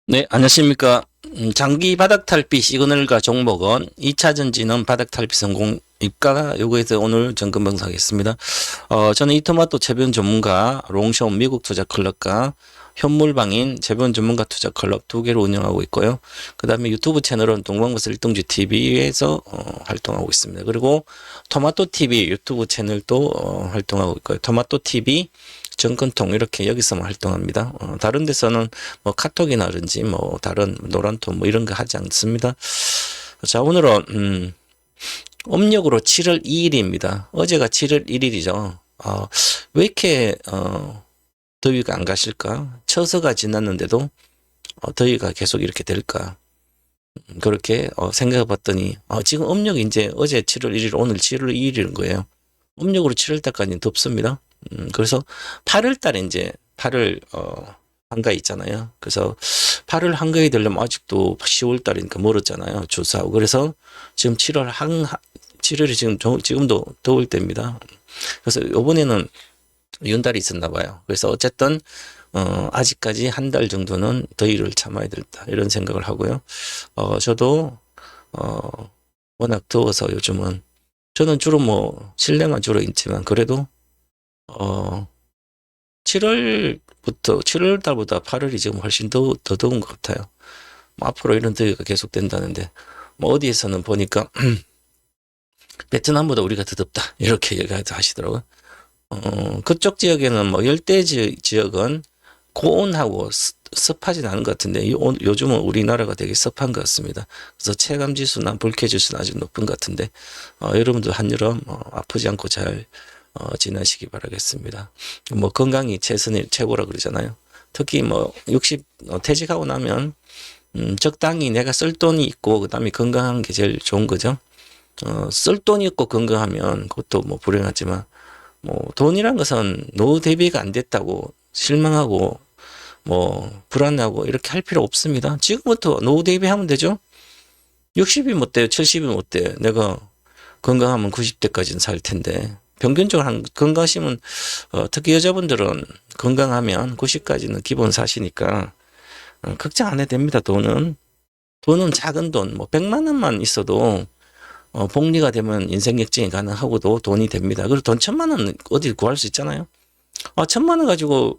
네, 안녕하십니까. 장기 바닥 탈피 시그널과 종목은 2차 전지는 바닥 탈피 성공 입가 요구에서 오늘 점검 방송하겠습니다. 저는 이토마토 재변 전문가 롱숏 미국 투자 클럽과 현물방인 재변 전문가 투자 클럽 두 개를 운영하고 있고요. 그 다음에 유튜브 채널은 동방버스 일동주 TV에서 활동하고 있습니다. 그리고 토마토 TV 유튜브 채널도 활동하고 있고요. 토마토 TV 정근통 이렇게 여기서만 활동합니다. 다른 데서는 뭐 카톡이나든지 뭐 다른 노란톡 뭐 이런 거 하지 않습니다. 자, 오늘은 음력으로 7월 2일입니다. 어제가 7월 1일이죠. 왜 이렇게 더위가 안 가실까? 처서가 지났는데도 더위가 계속 이렇게 될까? 그렇게 생각해 봤더니 지금 음력이 이제 어제 7월 1일 오늘 7월 2일인 거예요. 음력으로 7월 달까지는 덥습니다. 그래서 8월 달에 이제 8월 한가위 있잖아요. 그래서 8월 한가위 되려면 아직도 10월 달이니까 멀었잖아요. 주사하고. 그래서 지금 7월이 지금도 더울 때입니다. 그래서 이번에는 윤달이 있었나 봐요. 그래서 어쨌든 아직까지 한 달 정도는 더위를 참아야 된다 이런 생각을 하고요. 저도 워낙 더워서 요즘은 저는 주로 뭐 실내만 주로 있지만 그래도 7월 달보다 8월이 지금 훨씬 더 더운 것 같아요. 뭐 앞으로 이런 더위가 계속 된다는데 뭐 어디에서는 보니까 베트남보다 우리가 더 덥다 이렇게 얘기하시더라고요. 그쪽 지역에는 뭐 열대 지역은 고온하고 습하진 않은 것 같은데 요즘은 우리나라가 되게 습한 것 같습니다. 그래서 체감 지수나 불쾌 지수는 아주 높은 것 같은데 여러분들 한여름 아프지 않고 잘 지나시기 바라겠습니다. 뭐 건강이 최고라 그러잖아요. 특히 뭐 60 퇴직하고 나면 적당히 내가 쓸 돈이 있고 그다음에 건강한 게 제일 좋은 거죠. 쓸 돈이 있고 건강하면 그것도 뭐 불행하지만 뭐 돈이란 것은 노후 대비가 안 됐다고 실망하고 뭐 불안하고 이렇게 할 필요 없습니다. 지금부터 노후 대비하면 되죠. 60이 못 돼요. 70이 못 돼요. 내가 건강하면 90대까지는 살 텐데 평균적으로 건강하시면 특히 여자분들은 건강하면 90까지는 기본 사시니까 걱정 안 해도 됩니다. 돈은 작은 돈 뭐 100만 원만 있어도 복리가 되면 인생 역전이 가능하고도 돈이 됩니다. 그리고 돈 1000만 원 어디 구할 수 있잖아요. 1000만 원 가지고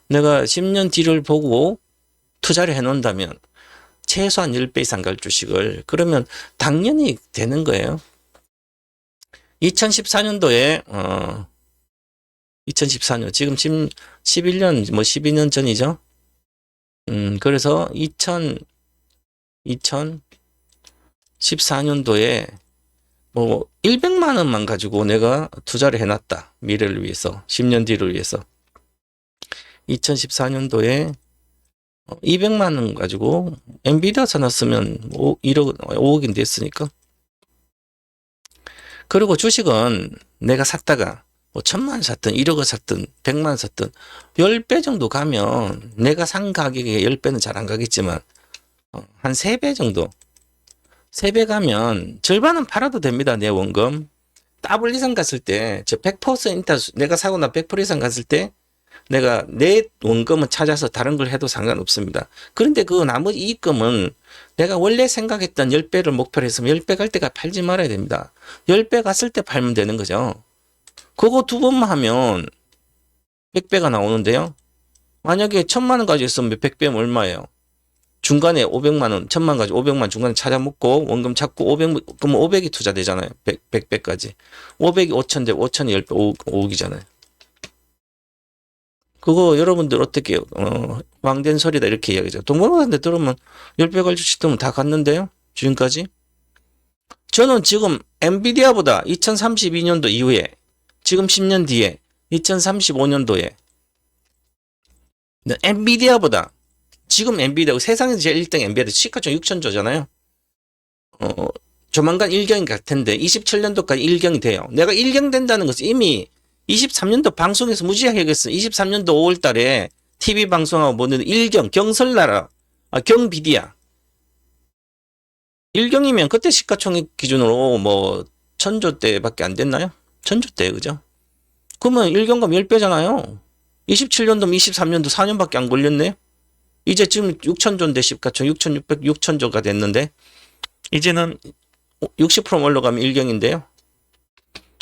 내가 10년 뒤를 보고 투자를 해놓는다면 최소한 10배 이상 갈 주식을 그러면 당연히 되는 거예요. 2014년도에 2014년 지금 11년 뭐 12년 전이죠. 그래서 2014년도에 뭐 100만 원만 가지고 내가 투자를 해놨다. 미래를 위해서 10년 뒤를 위해서 2014년도에 200만 원 가지고 엔비디아 사놨으면 5억인데 했으니까. 그리고 주식은 내가 샀다가 뭐 1000만 원 샀든 1억을 샀든 100만 원 샀든 10배 정도 가면 내가 산 가격에 10배는 잘 안 가겠지만 한 3배 정도 3배 가면 절반은 팔아도 됩니다. 내 원금. 더블 이상 갔을 때 저 100% 내가 사고 나 100% 이상 갔을 때 내가 내 원금을 찾아서 다른 걸 해도 상관없습니다. 그런데 그 나머지 이익금은 내가 원래 생각했던 10배를 목표로 했으면 10배 갈 때가 팔지 말아야 됩니다. 10배 갔을 때 팔면 되는 거죠. 그거 두 번만 하면 100배가 나오는데요. 만약에 1000만 원 가지고 있으면 100배면 얼마예요? 중간에 500만 원, 1000만 가지고 500만 중간에 찾아먹고 원금 찾고 500, 그러면 500이 투자되잖아요. 100배까지. 500이 5000대 5000이 10배 5억이잖아요. 그거 여러분들 어떻게 왕된 소리다 이렇게 이야기하죠. 동방한테 들으면 10배 갈 주식 들으면 다 갔는데요. 지금까지. 저는 지금 엔비디아보다 2032년도 이후에 지금 10년 뒤에 2035년도에 엔비디아보다 지금 엔비디아 세상에서 제일 1등 엔비디아 시가총 6천조잖아요. 조만간 1경이 갈 텐데 27년도까지 1경이 돼요. 내가 1경 된다는 것은 이미 23년도 방송에서 무지하게 얘기했어. 23년도 5월 달에 TV 방송하고 뭐는 1경, 경설나라, 경비디아. 1경이면 그때 시가총액 기준으로 뭐 1000조대밖에 안 됐나요? 1000조대, 그죠? 그러면 1경감 10배잖아요. 27년도면 23년도 4년밖에 안 걸렸네? 이제 지금 6천조인데 시가총 6,600, 6천조가 됐는데 이제는 60% 올라가면 일경인데요.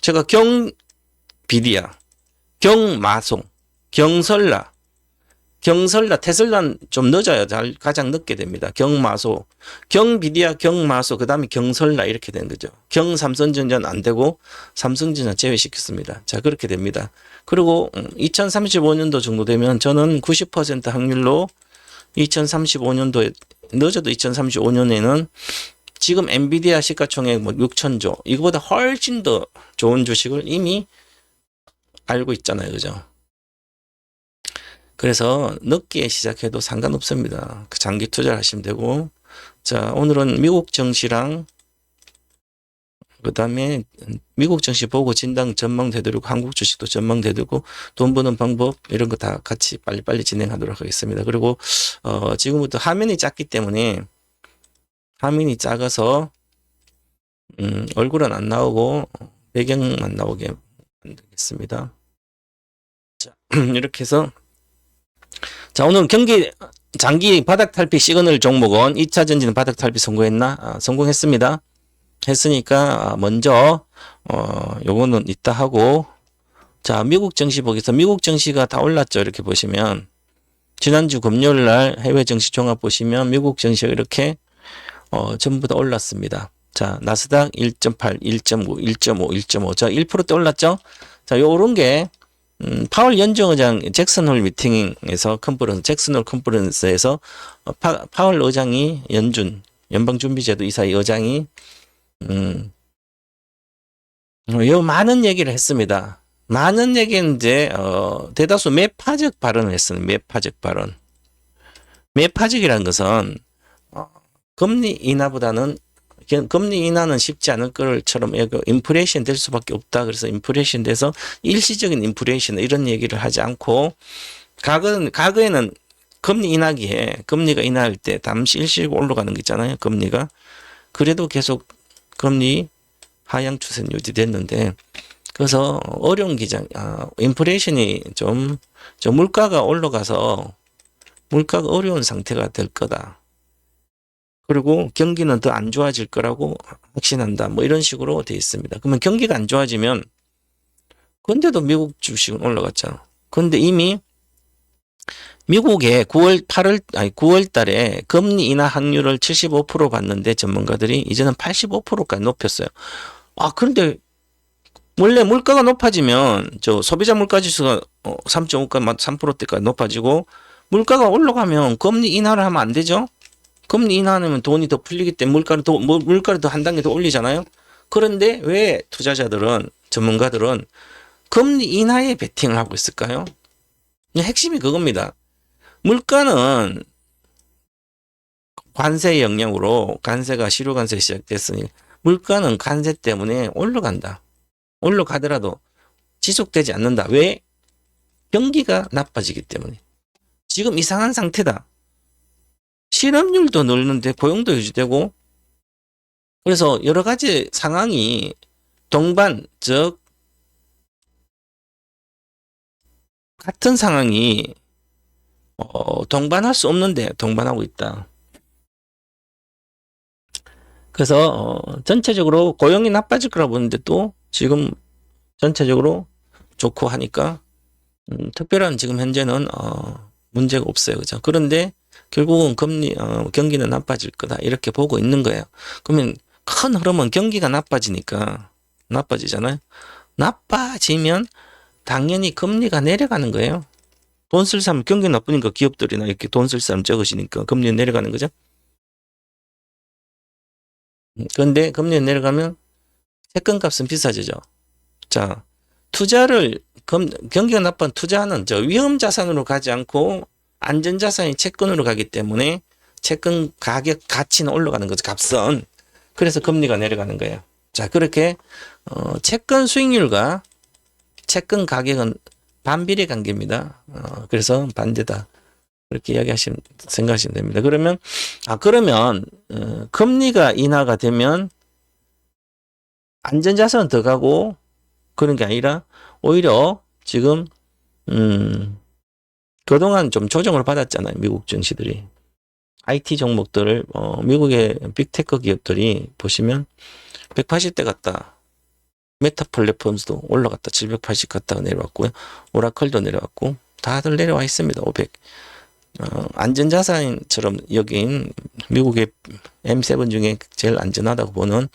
제가 경비디아, 경마송, 경설라, 테슬라는 좀 늦어요. 가장 늦게 됩니다. 경마소, 경비디아, 경마소, 그 다음에 경설라 이렇게 되는 거죠. 경삼성전자는 안 되고 삼성전자 제외시켰습니다. 자, 그렇게 됩니다. 그리고 2035년도 정도 되면 저는 90% 확률로 2035년도에 늦어도 2035년에는 지금 엔비디아 시가총액 뭐 6천조 이거보다 훨씬 더 좋은 주식을 이미 알고 있잖아요. 그죠? 그래서 늦게 시작해도 상관없습니다. 장기 투자를 하시면 되고. 자, 오늘은 미국 증시랑 그 다음에 미국 증시 보고 진당 전망되도록 한국 주식도 전망되도록 돈 버는 방법 이런 거 다 같이 빨리빨리 진행하도록 하겠습니다. 그리고 지금부터 화면이 작기 때문에 화면이 작아서 얼굴은 안 나오고 배경만 나오게 만들겠습니다. 자, 이렇게 해서 자, 오늘 장기 바닥 탈피 시그널 종목은 2차 전지는 바닥 탈피 성공했나? 성공했습니다. 했으니까 먼저 요거는 이따 하고 자, 미국 증시 보겠습니다. 미국 증시가 다 올랐죠. 이렇게 보시면 지난주 금요일 날 해외 증시 종합 보시면 미국 증시가 이렇게 전부 다 올랐습니다. 자, 나스닥 1.8, 1.9, 1.5, 1.5. 자, 1%대 올랐죠? 자, 요런 게 파월 연준의장 잭슨홀 미팅에서 잭슨홀 컨퍼런스에서 파월 의장이 연방준비제도 이사회 의장이 요 많은 얘기를 했습니다. 많은 얘기인데 대다수 매파적 발언을 했습니다. 매파적 발언. 매파적이라는 것은 금리 인하보다는 금리 인하는 쉽지 않을 것처럼 인플레이션 될 수밖에 없다. 그래서 인플레이션 돼서 일시적인 인플레이션 이런 얘기를 하지 않고 과거에는 금리 인하기에 금리가 인하할 때 잠시 일시적으로 올라가는 게 있잖아요. 금리가. 그래도 계속 금리 하향 추세는 유지됐는데 그래서 어려운 기장 인플레이션이 좀 물가가 올라가서 물가가 어려운 상태가 될 거다. 그리고 경기는 더 안 좋아질 거라고 확신한다. 뭐 이런 식으로 돼 있습니다. 그러면 경기가 안 좋아지면 근데도 미국 주식은 올라갔잖아. 근데 이미 미국에 9월 달에 금리 인하 확률을 75% 봤는데 전문가들이 이제는 85%까지 높였어요. 그런데 원래 물가가 높아지면 소비자 물가 지수가 3.5까지 3%대까지 높아지고 물가가 올라가면 금리 인하를 하면 안 되죠? 금리 인하하면 돈이 더 풀리기 때문에 물가를 더 한 단계 더 올리잖아요. 그런데 왜 전문가들은 금리 인하에 베팅을 하고 있을까요? 핵심이 그겁니다. 물가는 관세 영향으로 관세가 실효 관세 시작됐으니 물가는 관세 때문에 올라간다. 올라가더라도 지속되지 않는다. 왜? 경기가 나빠지기 때문에. 지금 이상한 상태다. 실업률도 늘는데 고용도 유지되고 그래서 여러 가지 상황이 동반 즉 같은 상황이 동반할 수 없는데 동반하고 있다. 그래서 전체적으로 고용이 나빠질 거라 보는데 또 지금 전체적으로 좋고 하니까 특별한 지금 현재는 문제가 없어요. 그죠? 그런데 결국은 경기는 나빠질 거다. 이렇게 보고 있는 거예요. 그러면 큰 흐름은 경기가 나빠지잖아요. 나빠지면 당연히 금리가 내려가는 거예요. 돈 쓸 사람, 경기 나쁘니까 기업들이나 이렇게 돈 쓸 사람 적으시니까 금리는 내려가는 거죠. 그런데 금리는 내려가면 채권값은 비싸지죠. 자, 경기가 나쁜 투자는 위험 자산으로 가지 않고 안전 자산이 채권으로 가기 때문에 채권 가격 가치는 올라가는 거죠. 값은. 그래서 금리가 내려가는 거예요. 자, 그렇게 채권 수익률과 채권 가격은 반비례 관계입니다. 그래서 반대다. 그렇게 생각하시면 됩니다. 그러면 금리가 인하가 되면 안전자산은 더 가고 그런 게 아니라 오히려 지금 그동안 좀 조정을 받았잖아요. 미국 증시들이. IT 종목들을 미국의 빅테크 기업들이 보시면 180대 갔다. 메타 플랫폼스도 올라갔다. 780 갔다가 내려왔고요. 오라클도 내려왔고 다들 내려와 있습니다. 500. 안전자산처럼 여긴 미국의 M7 중에 제일 안전하다고 보는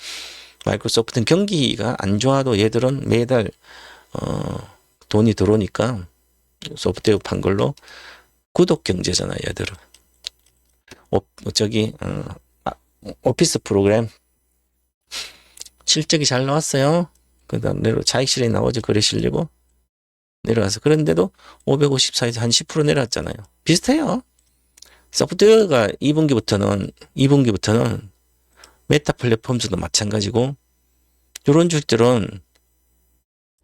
마이크로소프트는 경기가 안 좋아도 얘들은 매달 돈이 들어오니까 소프트웨어 판 걸로 구독 경제잖아요. 얘들은. 오피스 프로그램 실적이 잘 나왔어요. 그 다음 내려 자익 실현이 나오죠. 거래 실리고 내려가서. 그런데도 554에서 한 10% 내려왔잖아요. 비슷해요. 소프트웨어가 2분기부터는 메타 플랫폼즈도 마찬가지고 이런 주들은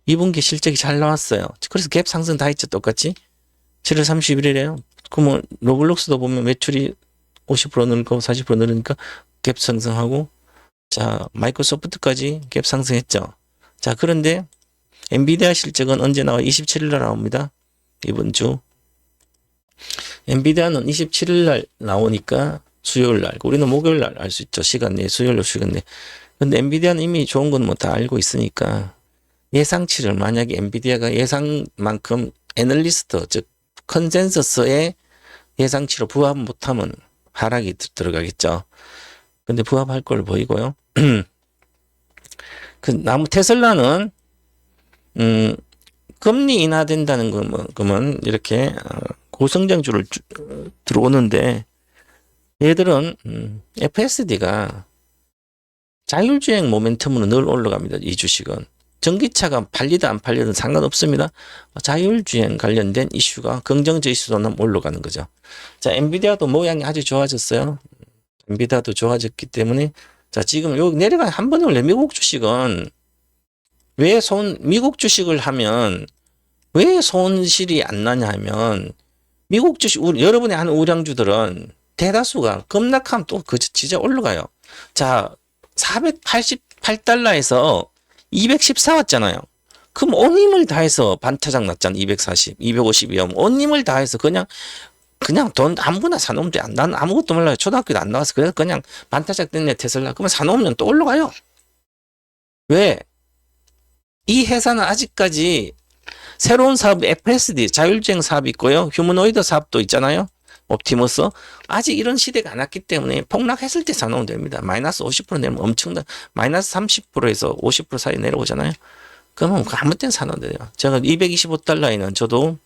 2분기 실적이 잘 나왔어요. 그래서 갭 상승 다 했죠. 똑같이. 7월 31일에요. 그러면 로블록스도 보면 매출이 50% 늘고 40% 늘으니까 갭 상승하고, 자, 마이크로소프트까지 갭 상승했죠. 자, 그런데 엔비디아 실적은 언제 나와? 27일 날 나옵니다. 이번 주. 엔비디아는 27일 날 나오니까 수요일 날. 우리는 목요일 날 알 수 있죠. 시간 내, 수요일 날 시간 내. 근데 엔비디아는 이미 좋은 건 뭐 다 알고 있으니까 예상치를, 만약에 엔비디아가 예상만큼 애널리스트, 즉 컨센서스의 예상치로 부합 못하면 하락이 들어가겠죠. 근데 부합할 걸 보이고요. 테슬라는 금리 인하된다는 거면 이렇게 고성장주를 들어오는데, 얘들은 FSD가 자율주행 모멘텀으로 늘 올라갑니다. 이 주식은. 전기차가 팔리든 안 팔리든 상관없습니다. 자율주행 관련된 이슈가, 긍정적 이슈도 나면 올라가는 거죠. 자, 엔비디아도 모양이 아주 좋아졌어요. 엔비디아도 좋아졌기 때문에, 자, 지금 요 내려가 한 번에 올려. 미국 주식은 미국 주식을 하면 왜 손실이 안 나냐 하면, 미국 주식, 여러분이 하는 우량주들은 대다수가 급락하면 또 진짜 올라가요. 자, 488달러에서 214 왔잖아요. 그럼 온 힘을 다해서 반타작 났잖아. 240, 250이면 온 힘을 다해서 그냥 돈 아무거나 사놓으면 돼. 난 아무것도 몰라요. 초등학교도 안 나와서. 그래서 그냥 반타작 됐네, 테슬라. 그러면 사놓으면 또 올라가요. 왜? 이 회사는 아직까지 새로운 사업, FSD, 자율주행 사업이 있고요. 휴머노이드 사업도 있잖아요. 옵티머스. 아직 이런 시대가 안 왔기 때문에 폭락했을 때 사놓으면 됩니다. 마이너스 50% 내면 엄청난, 마이너스 30%에서 50% 사이 내려오잖아요. 그러면 아무 때나 사놓으면 돼요. 제가 225달러에는 저도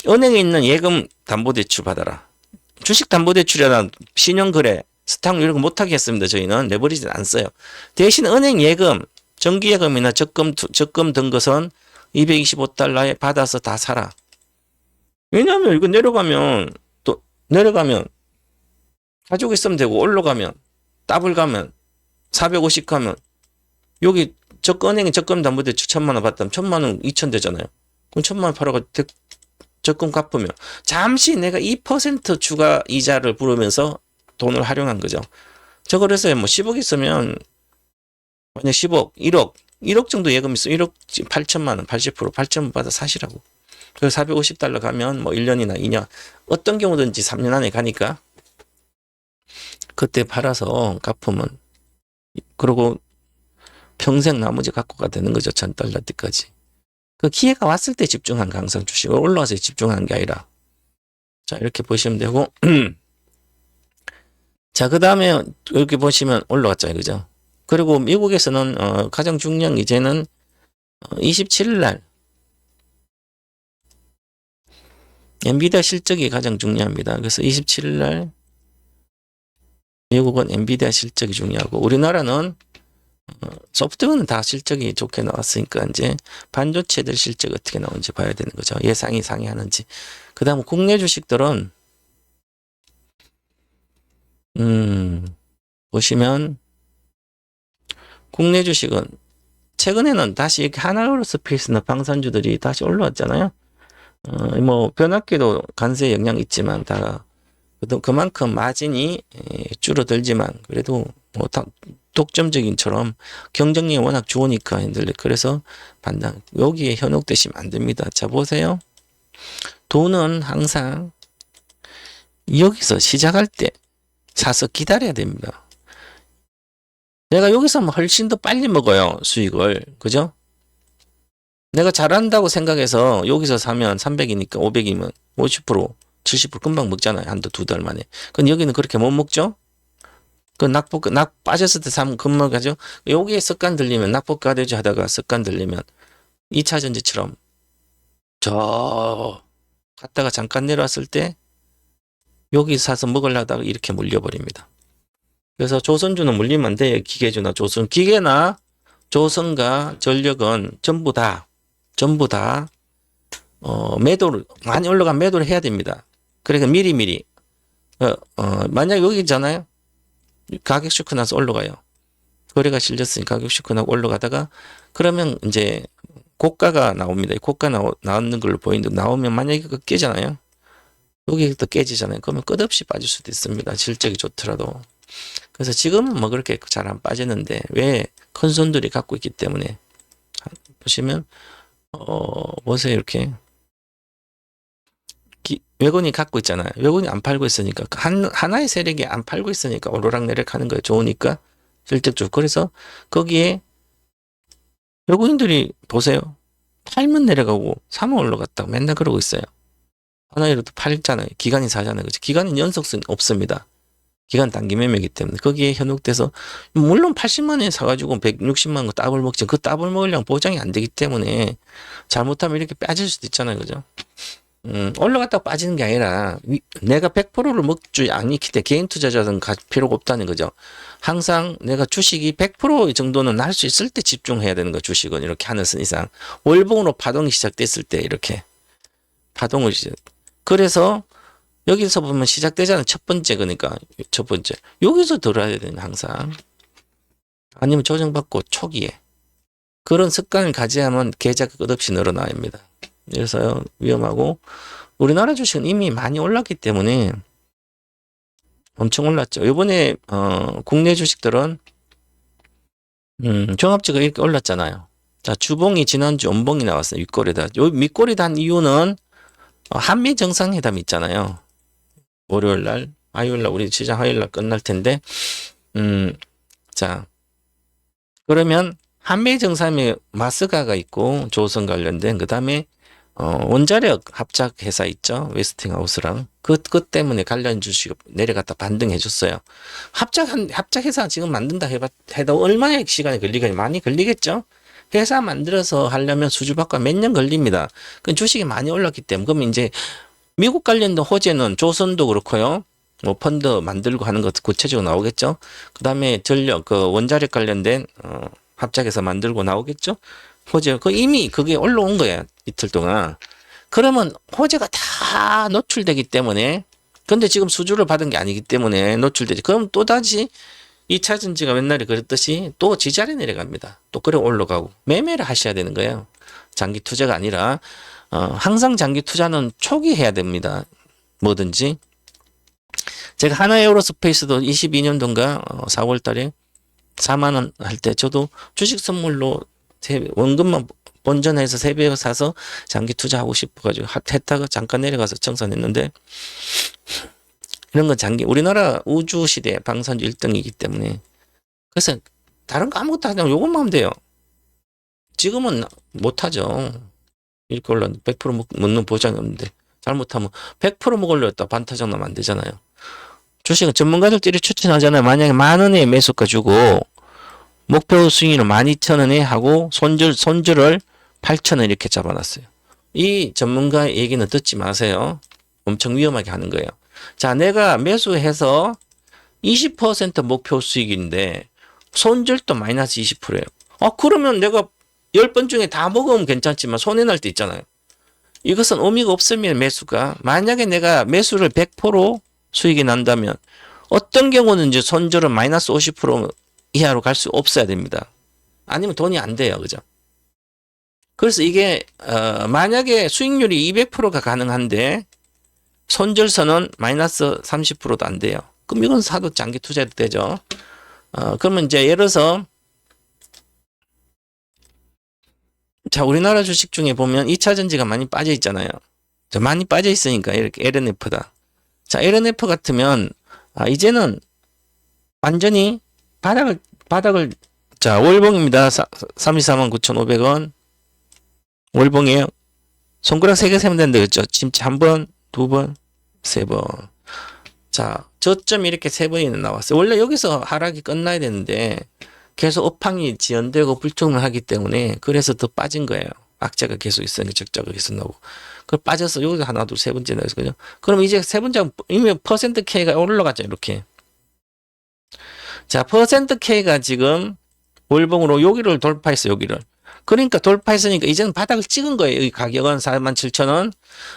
은행에 있는 예금 담보대출 받아라. 주식 담보대출이나 신용거래, 스탁 이런 거 못하게 했습니다. 저희는 레버리지는 안 써요. 대신 은행 예금, 정기예금이나 적금 든 것은 225달러에 받아서 다 사라. 왜냐하면 이거 내려가면 가지고 있으면 되고, 올라가면 더블 가면 450 가면 여기 은행에 적금 담보대출 1,000만 원 받다면 1,000만 원 2,000 되잖아요. 그럼 1,000만 원 팔아가지고 적금 갚으면 잠시 내가 2% 추가 이자를 부르면서 돈을 활용한 거죠. 저 그래서 뭐 10억 있으면, 만약 10억, 1억 정도 예금 있어. 1억 8천만 원, 80% 8천만 원 받아 사시라고. 그래서 450달러 가면 뭐 1년이나 2년, 어떤 경우든지 3년 안에 가니까 그때 팔아서 갚으면, 그리고 평생 나머지 갖고가 되는 거죠. 1,000달러 때까지. 그 기회가 왔을 때 집중한 강성 주식을 올라와서 집중하는 게 아니라. 자, 이렇게 보시면 되고. 자, 그 다음에 이렇게 보시면 올라왔잖아요. 그죠? 그리고 미국에서는 가장 중요한 이제는 27일 날 엔비디아 실적이 가장 중요합니다. 그래서 27일 날 미국은 엔비디아 실적이 중요하고, 우리나라는 소프트웨어는 다 실적이 좋게 나왔으니까 이제 반도체들 실적 어떻게 나오는지 봐야 되는 거죠. 예상이 상회하는지. 그 다음 국내 주식들은 보시면 국내 주식은 최근에는 다시 이렇게 하나로스페이스나 방산주들이 다시 올라왔잖아요. 뭐 변압기도 관세에 영향이 있지만 다 그만큼 마진이 줄어들지만 그래도 뭐 독점적인처럼 경쟁력이 워낙 좋으니까 그래서 여기에 현혹되시면 안 됩니다. 자, 보세요. 돈은 항상 여기서 시작할 때 사서 기다려야 됩니다. 내가 여기서 하면 훨씬 더 빨리 먹어요, 수익을. 그죠? 내가 잘한다고 생각해서 여기서 사면 300이니까 500이면 50%, 70% 금방 먹잖아요. 한두 두 달 만에. 근데 여기는 그렇게 못 먹죠? 낙 빠졌을 때 사면 금방 가죠? 여기에 습관 들리면, 낙폭 가되지 하다가 습관 들리면 2차 전지처럼 저 갔다가 잠깐 내려왔을 때 여기 사서 먹으려다가 이렇게 물려버립니다. 그래서 조선주는 물리면 안 돼요. 기계주나 조선. 기계나 조선과 전력은 전부 다 매도를, 많이 올라가면 매도를 해야 됩니다. 그러니까 미리미리. 만약 여기 있잖아요. 가격 쇼크 나서 올라가요. 거래가 실렸으니 가격 쇼크 나고 올라가다가, 그러면 이제 고가가 나옵니다. 고가 나오는 걸로 보이는데, 나오면 만약에 그 깨잖아요. 여기 또 깨지잖아요. 그러면 끝없이 빠질 수도 있습니다. 실적이 좋더라도. 그래서 지금은 뭐 그렇게 잘 안 빠지는데, 왜? 큰 손들이 갖고 있기 때문에. 보시면, 보세요. 이렇게. 외국인이 갖고 있잖아요. 외국인이 안 팔고 있으니까, 하나의 세력이 안 팔고 있으니까 오르락내리락 하는 거예요. 좋으니까. 실적적으로. 그래서 거기에 외국인들이 보세요. 팔면 내려가고 사면 올라갔다고 맨날 그러고 있어요. 하나이라도 팔잖아요. 기관이 사잖아요. 그치? 기관은 연속성 없습니다. 기간 단기 매매이기 때문에 거기에 현혹돼서, 물론 80만 원에 사가지고 160만 원 따블 먹지, 그 따블 먹으려면 보장이 안 되기 때문에 잘못하면 이렇게 빠질 수도 있잖아요. 그죠? 올라갔다가 빠지는 게 아니라 내가 100%를 먹지 않기 때문에 개인 투자자는 갈 필요가 없다는 거죠. 항상 내가 주식이 100% 정도는 할 수 있을 때 집중해야 되는 거, 주식은. 이렇게 하는 이상 월봉으로 파동이 시작됐을 때 이렇게 파동을 그래서 여기서 보면 시작되잖아요. 첫 번째. 그러니까 첫 번째 여기서 들어야 되는, 항상. 아니면 조정받고 초기에 그런 습관을 가져야만 계좌가 끝없이 늘어나야 합니다. 그래서 위험하고, 우리나라 주식은 이미 많이 올랐기 때문에 엄청 올랐죠. 이번에 국내 주식들은 종합주가 이렇게 올랐잖아요. 자, 주봉이 지난주 원봉이 나왔어요. 윗꼬리다. 요 밑꼬리 단 이유는 한미 정상회담 있잖아요. 월요일 날, 화요일 날, 우리 시장 화요일 날 끝날 텐데, 자, 그러면 한미 정상회담에 마스가가 있고, 조선 관련된, 그 다음에 원자력 합작 회사 있죠. 웨스팅하우스랑. 그 때문에 관련 주식 내려갔다 반등해 줬어요. 합작 회사 지금 만든다 해도 얼마의 시간이 걸리겠냐? 많이 걸리겠죠? 회사 만들어서 하려면 수주받고 몇 년 걸립니다. 그 주식이 많이 올랐기 때문에. 그러면 이제 미국 관련된 호재는 조선도 그렇고요. 뭐 펀드 만들고 하는 것 구체적으로 나오겠죠. 그 다음에 전력, 그 원자력 관련된 합작해서 만들고 나오겠죠. 호재, 이미 그게 올라온 거야, 이틀 동안. 그러면 호재가 다 노출되기 때문에, 근데 지금 수주를 받은 게 아니기 때문에 노출되지. 그럼 또다시 2차 전지가 맨날에 그랬듯이 또 지지아래 내려갑니다. 또 그래 올라가고. 매매를 하셔야 되는 거예요. 장기 투자가 아니라, 항상 장기 투자는 초기 해야 됩니다. 뭐든지. 제가 하나에어로스페이스도 22년도인가 4월 달에 4만 원 할 때 저도 주식 선물로 원금만 본전해서 3배 사서 장기 투자하고 싶어가지고 했다가 잠깐 내려가서 청산했는데, 이런 건 장기, 우리나라 우주 시대 방산주 1등이기 때문에. 그래서 다른 거 아무것도 하지 않고 요것만 하면 돼요. 지금은 못하죠. 이렇게 올랐는데 100% 먹는 보장이 없는데, 잘못하면 100% 먹으려다 반타작 나면 안 되잖아요. 주식은 전문가들끼리 추천하잖아요. 만약에 10,000원에 매수가 주고 목표 수익률을 12,000원에 하고 손절을 8,000원 이렇게 잡아놨어요. 이 전문가의 얘기는 듣지 마세요. 엄청 위험하게 하는 거예요. 자, 내가 매수해서 20% 목표 수익인데 손절도 마이너스 20%예요. 그러면 내가 10번 중에 다 먹으면 괜찮지만 손해날 때 있잖아요. 이것은 의미가 없으면 매수가, 만약에 내가 매수를 100% 수익이 난다면 어떤 경우는 이제 손절은 마이너스 50% 이하로 갈 수 없어야 됩니다. 아니면 돈이 안 돼요. 그죠? 그래서 이게 만약에 수익률이 200%가 가능한데 손절선은 마이너스 30%도 안 돼요. 그럼 이건 사도 장기 투자도 되죠. 그러면 이제 예를 들어서, 자, 우리나라 주식 중에 보면 2차 전지가 많이 빠져 있잖아요. 자, 많이 빠져 있으니까 이렇게 LNF다. 자, LNF 같으면 이제는 완전히 바닥을 자, 월봉입니다. 329,500원. 월봉이에요. 손가락 3개 세면 되는데, 그렇죠? 진짜 한 번, 두 번, 세 번. 자, 저점이 이렇게 3번이나 나왔어요. 원래 여기서 하락이 끝나야 되는데 계속 업황이 지연되고 불투명하기 때문에 그래서 더 빠진 거예요. 악재가 계속 있으니까 적자가 계속 나오고. 그걸 빠져서 여기서 하나, 둘, 세 번째 나왔어요. 그죠? 그럼 이제 세 번째 이미 퍼센트 K가 올라갔죠. 이렇게. 자, 퍼센트 K가 지금 월봉으로 여기를 돌파했어요. 여기를. 그러니까 돌파했으니까 이제는 바닥을 찍은 거예요. 이 가격은 47,000원.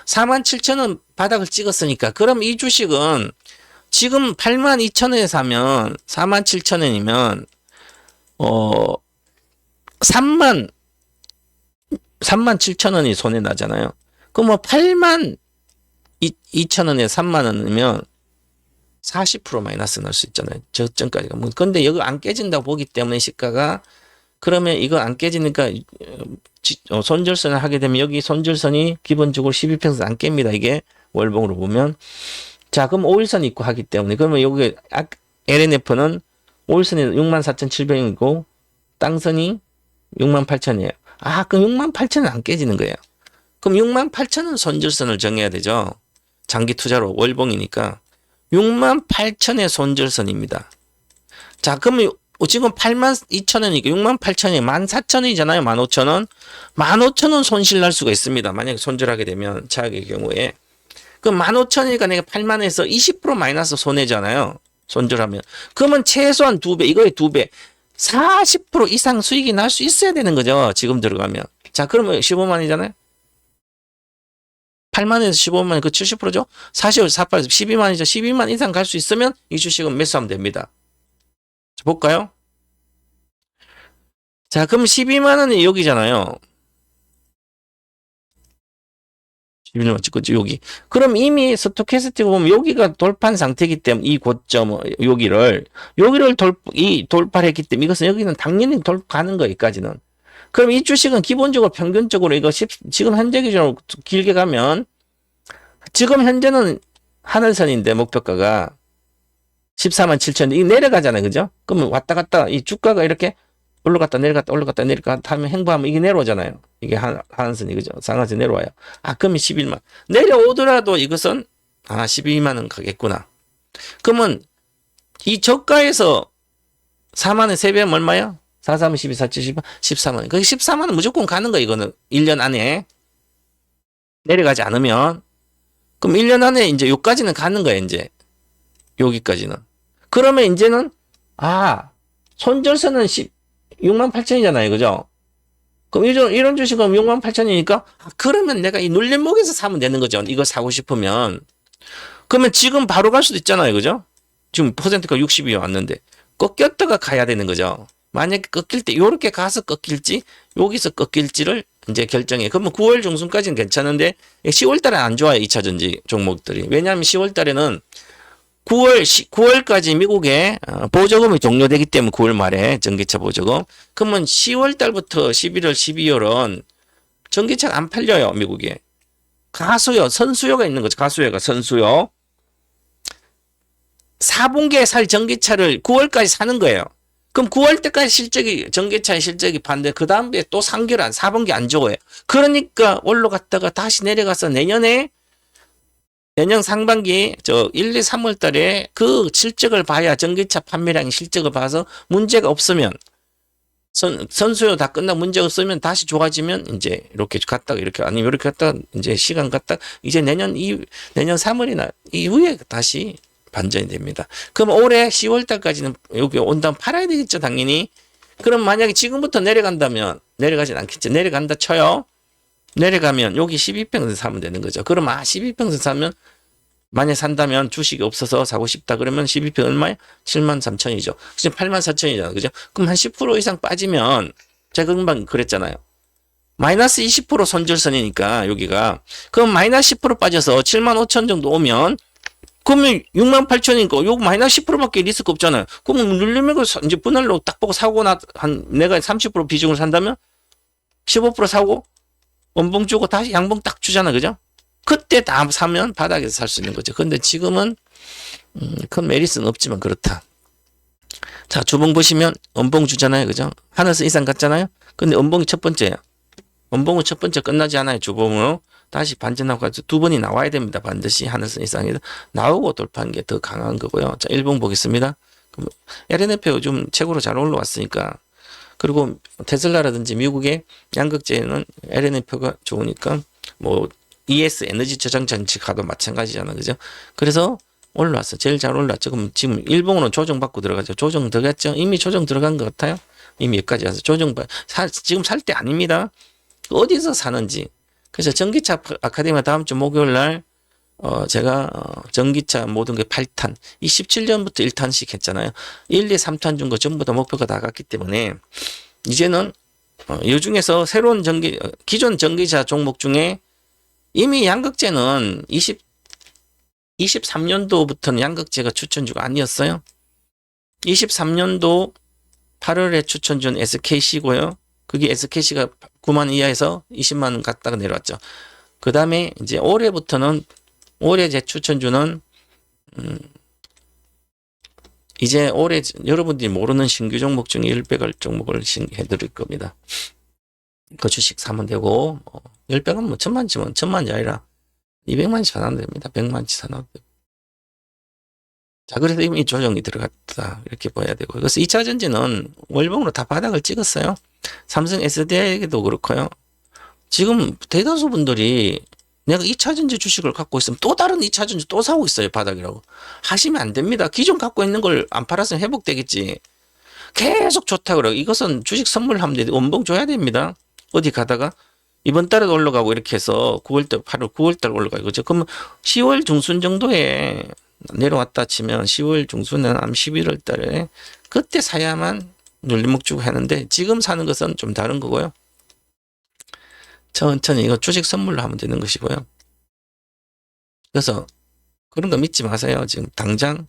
47,000원 바닥을 찍었으니까. 그럼 이 주식은 지금 82,000원에 사면 47,000원이면 37,000원이 손해 나잖아요. 그럼 뭐 82,000원에 3만원이면 40% 마이너스 날 수 있잖아요. 저점까지가. 뭐 근데 여기 안 깨진다고 보기 때문에 시가가 그러면 이거 안 깨지니까 손절선을 하게 되면 여기 손절선이 기본적으로 12평선 안 깹니다. 이게 월봉으로 보면. 자, 그럼 5일선 있고 하기 때문에 그러면 여기 LNF는 5일선이 64,700이고 땅선이 68,000이에요. 그럼 68,000은 안 깨지는 거예요. 그럼 68,000은 손절선을 정해야 되죠. 장기 투자로 월봉이니까 68,000의 손절선입니다. 자, 그러면 지금 82,000원이니까 68,000원이 14,000원이잖아요. 15,000원. 15,000원 손실 날 수가 있습니다. 만약에 손절하게 되면 차익의 경우에. 그럼 15,000원이니까 내가 8만원에서 20% 마이너스 손해잖아요. 손절하면. 그러면 최소한 2배, 이거의 2배. 40% 이상 수익이 날 수 있어야 되는 거죠. 지금 들어가면. 자, 그러면 15만이잖아요. 8만에서 15만, 그 70%죠? 40, 48, 12만이죠. 12만 이상 갈 수 있으면 이 주식은 매수하면 됩니다. 자, 볼까요? 자, 그럼 12만원이 여기잖아요. 12만 찍었지, 여기. 그럼 이미 스토캐스틱 보면 여기가 돌파한 상태이기 때문에 이 고점, 여기를 돌파를 했기 때문에 이것은 여기는 당연히 가는 거, 여기까지는. 그럼 이 주식은 기본적으로 평균적으로 이거 지금 현재 기준으로 길게 가면 지금 현재는 하늘선인데 목표가가 147,000원 이게 내려가잖아요. 그죠? 그러면 왔다 갔다 이 주가가 이렇게 올라갔다 내려갔다 올라갔다 내려갔다 하면 행보하면 이게 내려오잖아요. 이게 하늘선이 그죠? 상한선 내려와요. 그러면 11만. 내려오더라도 이것은 12만 원 가겠구나. 그러면 이 저가에서 4만원 3배면 얼마야? 4, 3, 12, 4, 7, 14만 원. 그 14만 원 무조건 가는 거야, 이거는. 1년 안에. 내려가지 않으면. 그럼 1년 안에 이제 여기까지는 가는 거야, 이제. 여기까지는. 그러면 이제는, 손절선은 68,000원이잖아요, 그죠? 그럼 이런 주식은 68,000원이니까, 그러면 내가 이 눌림목에서 사면 되는 거죠. 이거 사고 싶으면. 그러면 지금 바로 갈 수도 있잖아요, 그죠? 지금 퍼센트가 60이 왔는데. 꺾였다가 가야 되는 거죠. 만약에 꺾일 때 요렇게 가서 꺾일지 여기서 꺾일지를 이제 결정해. 그러면 9월 중순까지는 괜찮은데 10월 달에 안 좋아요. 2차전지 종목들이. 왜냐하면 10월 달에는 9월까지 미국에 보조금이 종료되기 때문에 9월 말에 전기차 보조금. 그러면 10월 달부터 11월, 12월은 전기차가 안 팔려요. 미국에. 가수요. 선수요가 있는 거죠. 가수요가 선수요. 4분기에 살 전기차를 9월까지 사는 거예요. 그럼 9월 때까지 전기차의 실적이 반대, 그 다음에 또 3개월 4분기 안 좋아요. 그러니까 올라갔다가 다시 내려가서 내년 상반기, 1, 2, 3월 달에 그 실적을 봐야 전기차 판매량의 실적을 봐서 문제가 없으면, 선수요 다 끝나고 문제가 없으면 다시 좋아지면 이제 이렇게 갔다가 이렇게, 아니면 이렇게 갔다가 이제 시간 갔다가 이제 내년 3월이나 이후에 다시 반전이 됩니다. 그럼 올해 10월 달까지는 여기 온다면 팔아야 되겠죠, 당연히. 그럼 만약에 지금부터 내려간다면, 내려가진 않겠죠. 내려간다 쳐요. 내려가면 여기 12평선 사면 되는 거죠. 그럼 12평선 사면, 만약 산다면 주식이 없어서 사고 싶다 그러면 12평 얼마야? 73,000이죠. 지금 84,000이잖아. 그죠? 그럼 한 10% 이상 빠지면, 제가 금방 그랬잖아요. 마이너스 20% 손절선이니까 여기가. 그럼 마이너스 10% 빠져서 75,000 정도 오면, 그러면 68,000이니까 요거 마이너스 10%밖에 리스크 없잖아요. 그러면 눌리면 이제 분할로 딱 보고 사고 내가 30% 비중을 산다면 15% 사고 원봉 주고 다시 양봉 딱 주잖아. 그죠? 그때 다 사면 바닥에서 살 수 있는 거죠. 근데 지금은 큰 메리트는 없지만 그렇다. 자, 주봉 보시면 원봉 주잖아요. 그죠? 하늘선 이상 갔잖아요. 근데 원봉이 첫 번째예요. 원봉은 첫 번째 끝나지 않아요. 주봉으로 다시 반전하고 가지고 두 번이 나와야 됩니다. 반드시 하늘선 이상이 나오고 돌파하는 게 더 강한 거고요. 자, 1봉 보겠습니다. LNF 요즘 최고로 잘 올라왔으니까. 그리고 테슬라라든지 미국의 양극재는 LNF가 좋으니까 뭐 ES 에너지 저장 장치 가도 마찬가지잖아. 그죠? 그래서 올라왔어. 제일 잘 올랐죠. 그럼 지금 일봉으로 조정받고 들어가죠. 조정 들어갔죠? 이미 조정 들어간 것 같아요. 이미 여기까지 와서 지금 살 때 아닙니다. 어디서 사는지. 그래서 전기차 아카데미 다음 주 목요일 날 제가 전기차 모든 게 8탄, 27년부터 1탄씩 했잖아요. 1, 2, 3탄 준 거 전부 다 목표가 다 갔기 때문에 이제는 이 중에서 새로운 기존 전기차 종목 중에 이미 양극재는 23년도부터는 양극재가 추천주가 아니었어요. 23년도 8월에 추천준 SKC고요. 그게 SKC가 9만 이하에서 20만 원 갔다가 내려왔죠. 그 다음에 이제 올해부터는 올해 제 추천주는 이제 올해 여러분들이 모르는 신규 종목 중에 100을 종목을 해드릴 겁니다. 그 주식 사면 되고 10배가 뭐 천만치 아니라 200만치 사놔도 됩니다. 100만치 사놔도 됩니다. 자, 그래서 이미 조정이 들어갔다 이렇게 봐야 되고, 그래서 2차 전지는 월봉으로 다 바닥을 찍었어요. 삼성 SDI도 그렇고요. 지금 대다수 분들이 내가 2차 전지 주식을 갖고 있으면 또 다른 2차 전지 또 사고 있어요. 바닥이라고 하시면 안 됩니다. 기존 갖고 있는 걸 안 팔았으면 회복되겠지. 계속 좋다 그러고 이것은 주식 선물하면 돼. 원봉 줘야 됩니다. 어디 가다가 이번 달에도 올라가고 이렇게 해서 9월달 8월 9월달 올라가고 그죠. 그러면 10월 중순 정도에 내려왔다 치면 10월 중순은 11월 달에 그때 사야만 눌림목 주고 하는데 지금 사는 것은 좀 다른 거고요. 천천히 이거 주식 선물로 하면 되는 것이고요. 그래서 그런 거 믿지 마세요. 지금 당장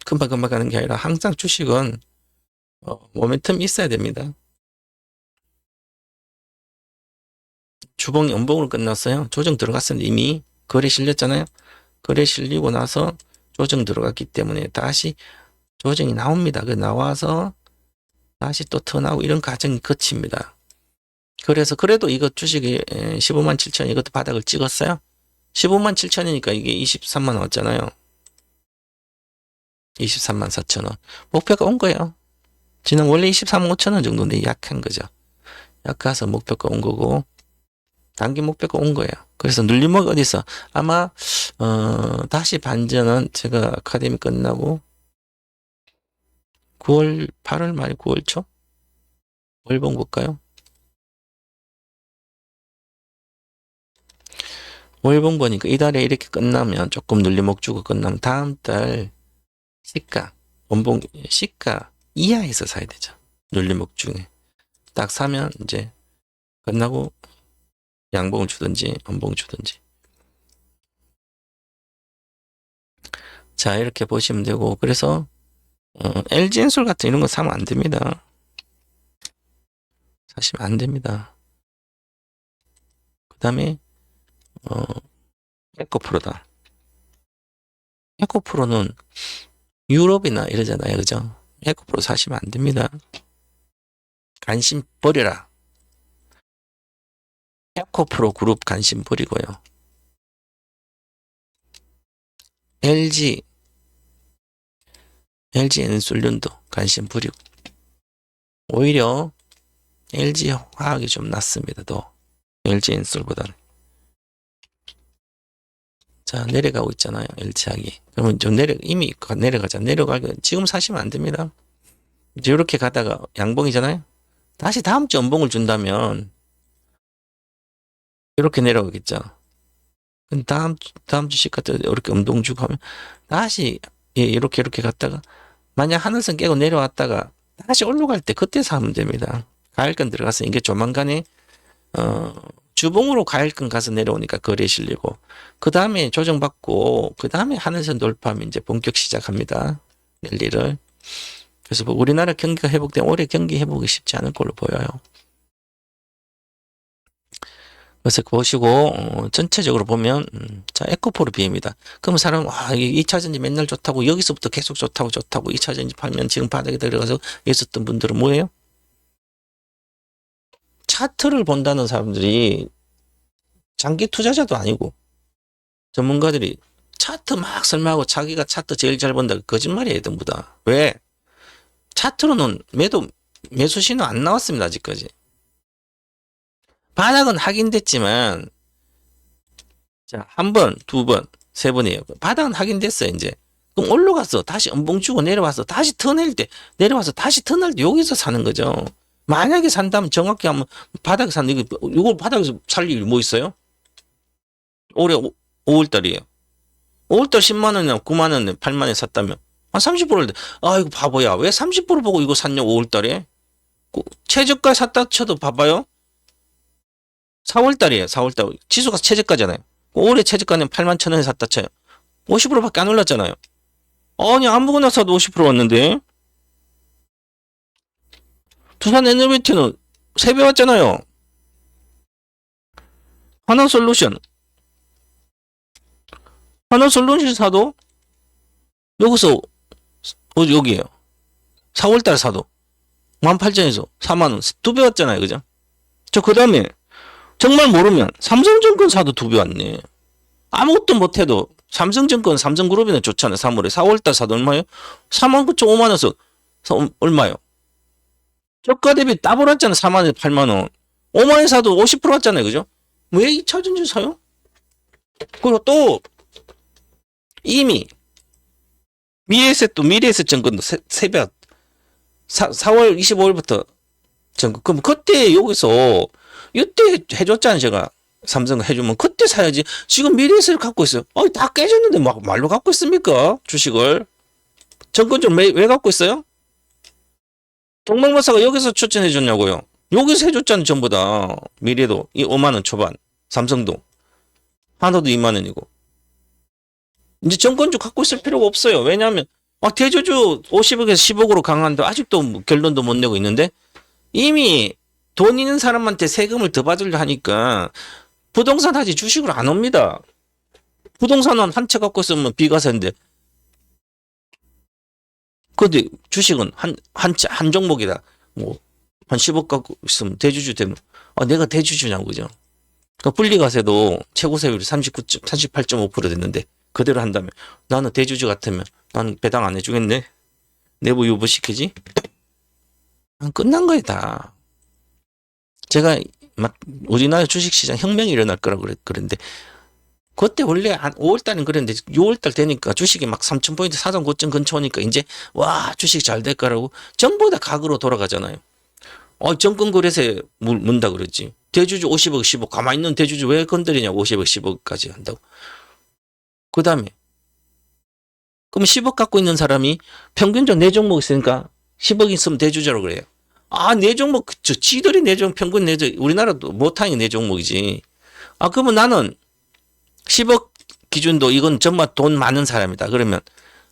금방금방 가는 게 아니라 항상 주식은 모멘텀이 있어야 됩니다. 주봉이 연봉으로 끝났어요. 조정 들어갔었는데 이미 거래 실렸잖아요. 거래 실리고 나서 조정 들어갔기 때문에 다시 조정이 나옵니다. 그 나와서 다시 또 턴하고 이런 과정이 거칩니다. 그래서 그래도 이거 주식이 15만 7천 이것도 바닥을 찍었어요. 15만 7천이니까 이게 23만 원 왔잖아요. 23만 4천 원. 목표가 온 거예요. 지난 원래 23만 5천 원 정도인데 약한 거죠. 약해서 목표가 온 거고 단기 목표가 온 거예요. 그래서 눌림목 어디서 아마 다시 반전은 제가 아카데미 끝나고 9월 8월 말 9월 초 월봉 볼까요? 월봉 보니까 이달에 이렇게 끝나면 조금 눌림목 주고 끝나면 다음 달 시가 원봉 시가 이하에서 사야 되죠. 눌림목 중에 딱 사면 이제 끝나고 양봉 주든지 원봉 주든지. 자, 이렇게 보시면 되고 그래서 LG엔솔 같은 이런 거 사면 안 됩니다. 사시면 안 됩니다. 그 다음에 에코프로다. 에코프로는 유럽이나 이러잖아요. 그죠? 에코프로 사시면 안 됩니다. 관심 버려라. 에코프로 그룹 관심 버리고요. LG엔솔련도 관심 버리고 오히려 LG화학이 좀 낫습니다. 더 LG엔솔보다는. 자, 내려가고 있잖아요. LG화학이. 그러면 좀 이미 내려가자. 지금 사시면 안 됩니다. 이제 이렇게 가다가 양봉이잖아요. 다시 다음 주 연봉을 준다면 이렇게 내려오겠죠. 다음 주 시가 때 이렇게 연봉 주고 하면 다시 이렇게 갔다가 만약 하늘선 깨고 내려왔다가 다시 올라갈 때 그때 사면 됩니다. 가을권 들어가서 이게 조만간에 주봉으로 가을권 가서 내려오니까 거래 실리고 그 다음에 조정받고 그 다음에 하늘선 돌파하면 이제 본격 시작합니다. 랠리를. 그래서 뭐 우리나라 경기가 회복되면 올해 경기 회복이 쉽지 않을 걸로 보여요. 그래서 보시고 전체적으로 보면 자 에코포르 비입니다. 그러면 사람 이 2차전지 맨날 좋다고 여기서부터 계속 좋다고 2차전지 팔면 지금 바닥에 들어가서 있었던 분들은 뭐예요? 차트를 본다는 사람들이 장기 투자자도 아니고 전문가들이 차트 막 설명하고 자기가 차트 제일 잘 본다 거짓말이에요 전부 다. 왜? 차트로는 매수 신호 안 나왔습니다 아직까지. 바닥은 확인됐지만 자, 한 번, 두 번, 세 번이에요. 바닥은 확인됐어요, 이제. 그럼 올라가서 다시 엄봉 주고 내려와서 다시 터낼 때, 내려와서 다시 터낼 때 여기서 사는 거죠. 만약에 산다면 정확히 하면 바닥에 사는 이거 바닥에서 살 일이 뭐 있어요? 올해 5월달이에요. 5월달 10만 원이나 9만 원에 8만 원에 샀다면 한 30%를 이거 바보야. 왜 30% 보고 이거 샀냐 5월달에? 최저가 샀다 쳐도 봐봐요. 4월달이에요. 4월달 지수가 최저가잖아요. 올해 최저가는 8만 천 원에 샀다 쳐요. 50%밖에 안 올랐잖아요. 아니 아무거나 사도 50% 왔는데 두산 에너비티는 3배 왔잖아요. 하나솔루션 사도 여기서 여기에요. 4월달 사도 18,000에서 4만원 2배 왔잖아요. 그죠? 그 다음에 정말 모르면 삼성증권 사도 2배 왔네. 아무것도 못해도 삼성증권 삼성그룹이나 좋잖아요. 3월에 4월달 사도 얼마예요? 49,5만원에서 얼마요? 저가 대비 더블 왔잖아요. 4만원에 8만원 5만원 사도 50% 왔잖아요. 그죠? 왜 2차전지 사요? 그리고 또 이미 미래에셋증권도 3배 4월 25일부터 그럼 그때 여기서 이때 해줬잖아요. 제가 삼성 해주면 그때 사야지. 지금 미래에셋을 갖고 있어요. 다 깨졌는데 막 말로 갖고 있습니까? 주식을. 정권적 왜 갖고 있어요? 동맹마사가 여기서 추천해줬냐고요. 여기서 해줬잖아요. 전부 다. 미래도 5만원 초반. 삼성도. 하나도 2만원이고. 이제 정권주 갖고 있을 필요가 없어요. 왜냐하면 대주주 50억에서 10억으로 강한데 아직도 결론도 못 내고 있는데 이미 돈 있는 사람한테 세금을 더 받으려 하니까 부동산 하지 주식을 안 옵니다. 부동산은 한 채 갖고 있으면 비과세인데 근데 주식은 한 종목이다. 뭐 한 10억 갖고 있으면 대주주 되면 내가 대주주냐고 그죠. 그러니까 분리과세도 최고세율이 38.5% 됐는데 그대로 한다면 나는 대주주 같으면 나는 배당 안 해주겠네. 내부 유보시키지? 끝난 거야 다. 제가 막 우리나라 주식시장 혁명이 일어날 거라고 그랬는데 그때 원래 한 5월달은 그랬는데 6월달 되니까 주식이 막 3,000포인트 사상 고점 근처 오니까 이제 와 주식 잘 될 거라고 전부 다 각으로 돌아가잖아요. 정권거래세 문다 그랬지. 대주주 50억 10억 가만히 있는 대주주 왜 건드리냐고 50억 10억까지 한다고. 그 다음에 그럼 10억 갖고 있는 사람이 평균적 4종목 있으니까 10억 있으면 대주주라고 그래요. 4종목 지들이 4종목 평균 4종목 우리나라도 못하니 4종목이지. 그러면 나는 10억 기준도 이건 정말 돈 많은 사람이다. 그러면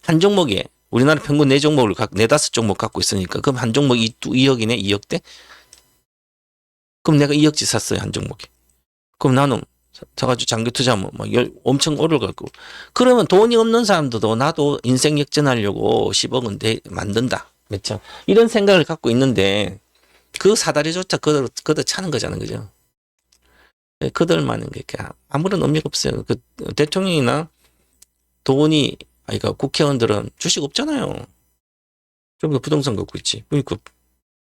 한 종목에 우리나라 평균 4종목을 4-5종목 갖고 있으니까 그럼 한 종목 2억이네 2억대? 그럼 내가 2억치 샀어요 한 종목에. 그럼 나는 사가지고 장기 투자하면 엄청 오를 갖고 그러면 돈이 없는 사람들도 나도 인생 역전하려고 10억은 만든다. 그렇죠? 이런 생각을 갖고 있는데 그 사다리조차 그들 차는 거잖아요. 그죠? 그들만은 게 아무런 의미가 없어요. 그 대통령이나 돈이 그러니까 국회의원들은 주식 없잖아요. 좀 더 부동산 갖고 있지. 그러니까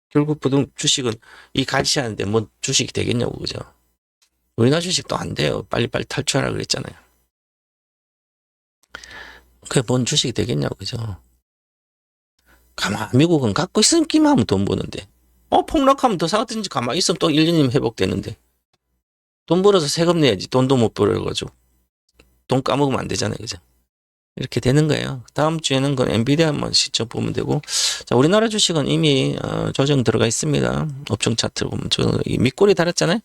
결국 주식은 이 가시하는데 뭐 주식이 되겠냐고 그죠? 우리나라 주식도 안 돼요. 빨리빨리 탈출하라 그랬잖아요. 그게 뭔 주식이 되겠냐고 그죠? 미국은 갖고 있기만 하면 돈 버는데 폭락하면 더 사든지 가만히 있으면 또 1년이면 회복되는데 돈 벌어서 세금 내야지. 돈도 못 벌어가지고 돈 까먹으면 안 되잖아요. 그죠? 이렇게 되는 거예요. 다음 주에는 그 엔비디아 한번 시점 보면 되고 자 우리나라 주식은 이미 조정 들어가 있습니다. 업종 차트를 보면 밑골이 달았잖아요.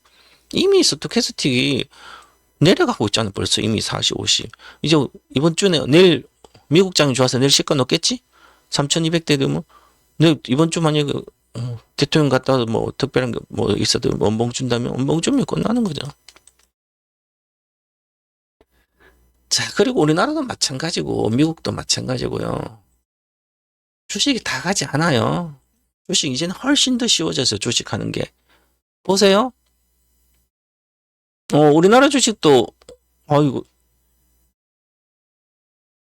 이미 스토캐스틱이 내려가고 있잖아요. 벌써 이미 40, 50. 이제 이번 주에 내일 미국장이 좋아서 내일 시가 높겠지? 3,200대 되면 내일 이번 주 만약에 대통령 갔다 와서 뭐 특별한 거 뭐 있어도 원봉 준다면 원봉 주면 끝나는 거죠. 자, 그리고 우리나라도 마찬가지고, 미국도 마찬가지고요. 주식이 다 가지 않아요. 주식 이제는 훨씬 더 쉬워졌어요. 주식하는 게. 보세요. 우리나라 주식도, 어이구,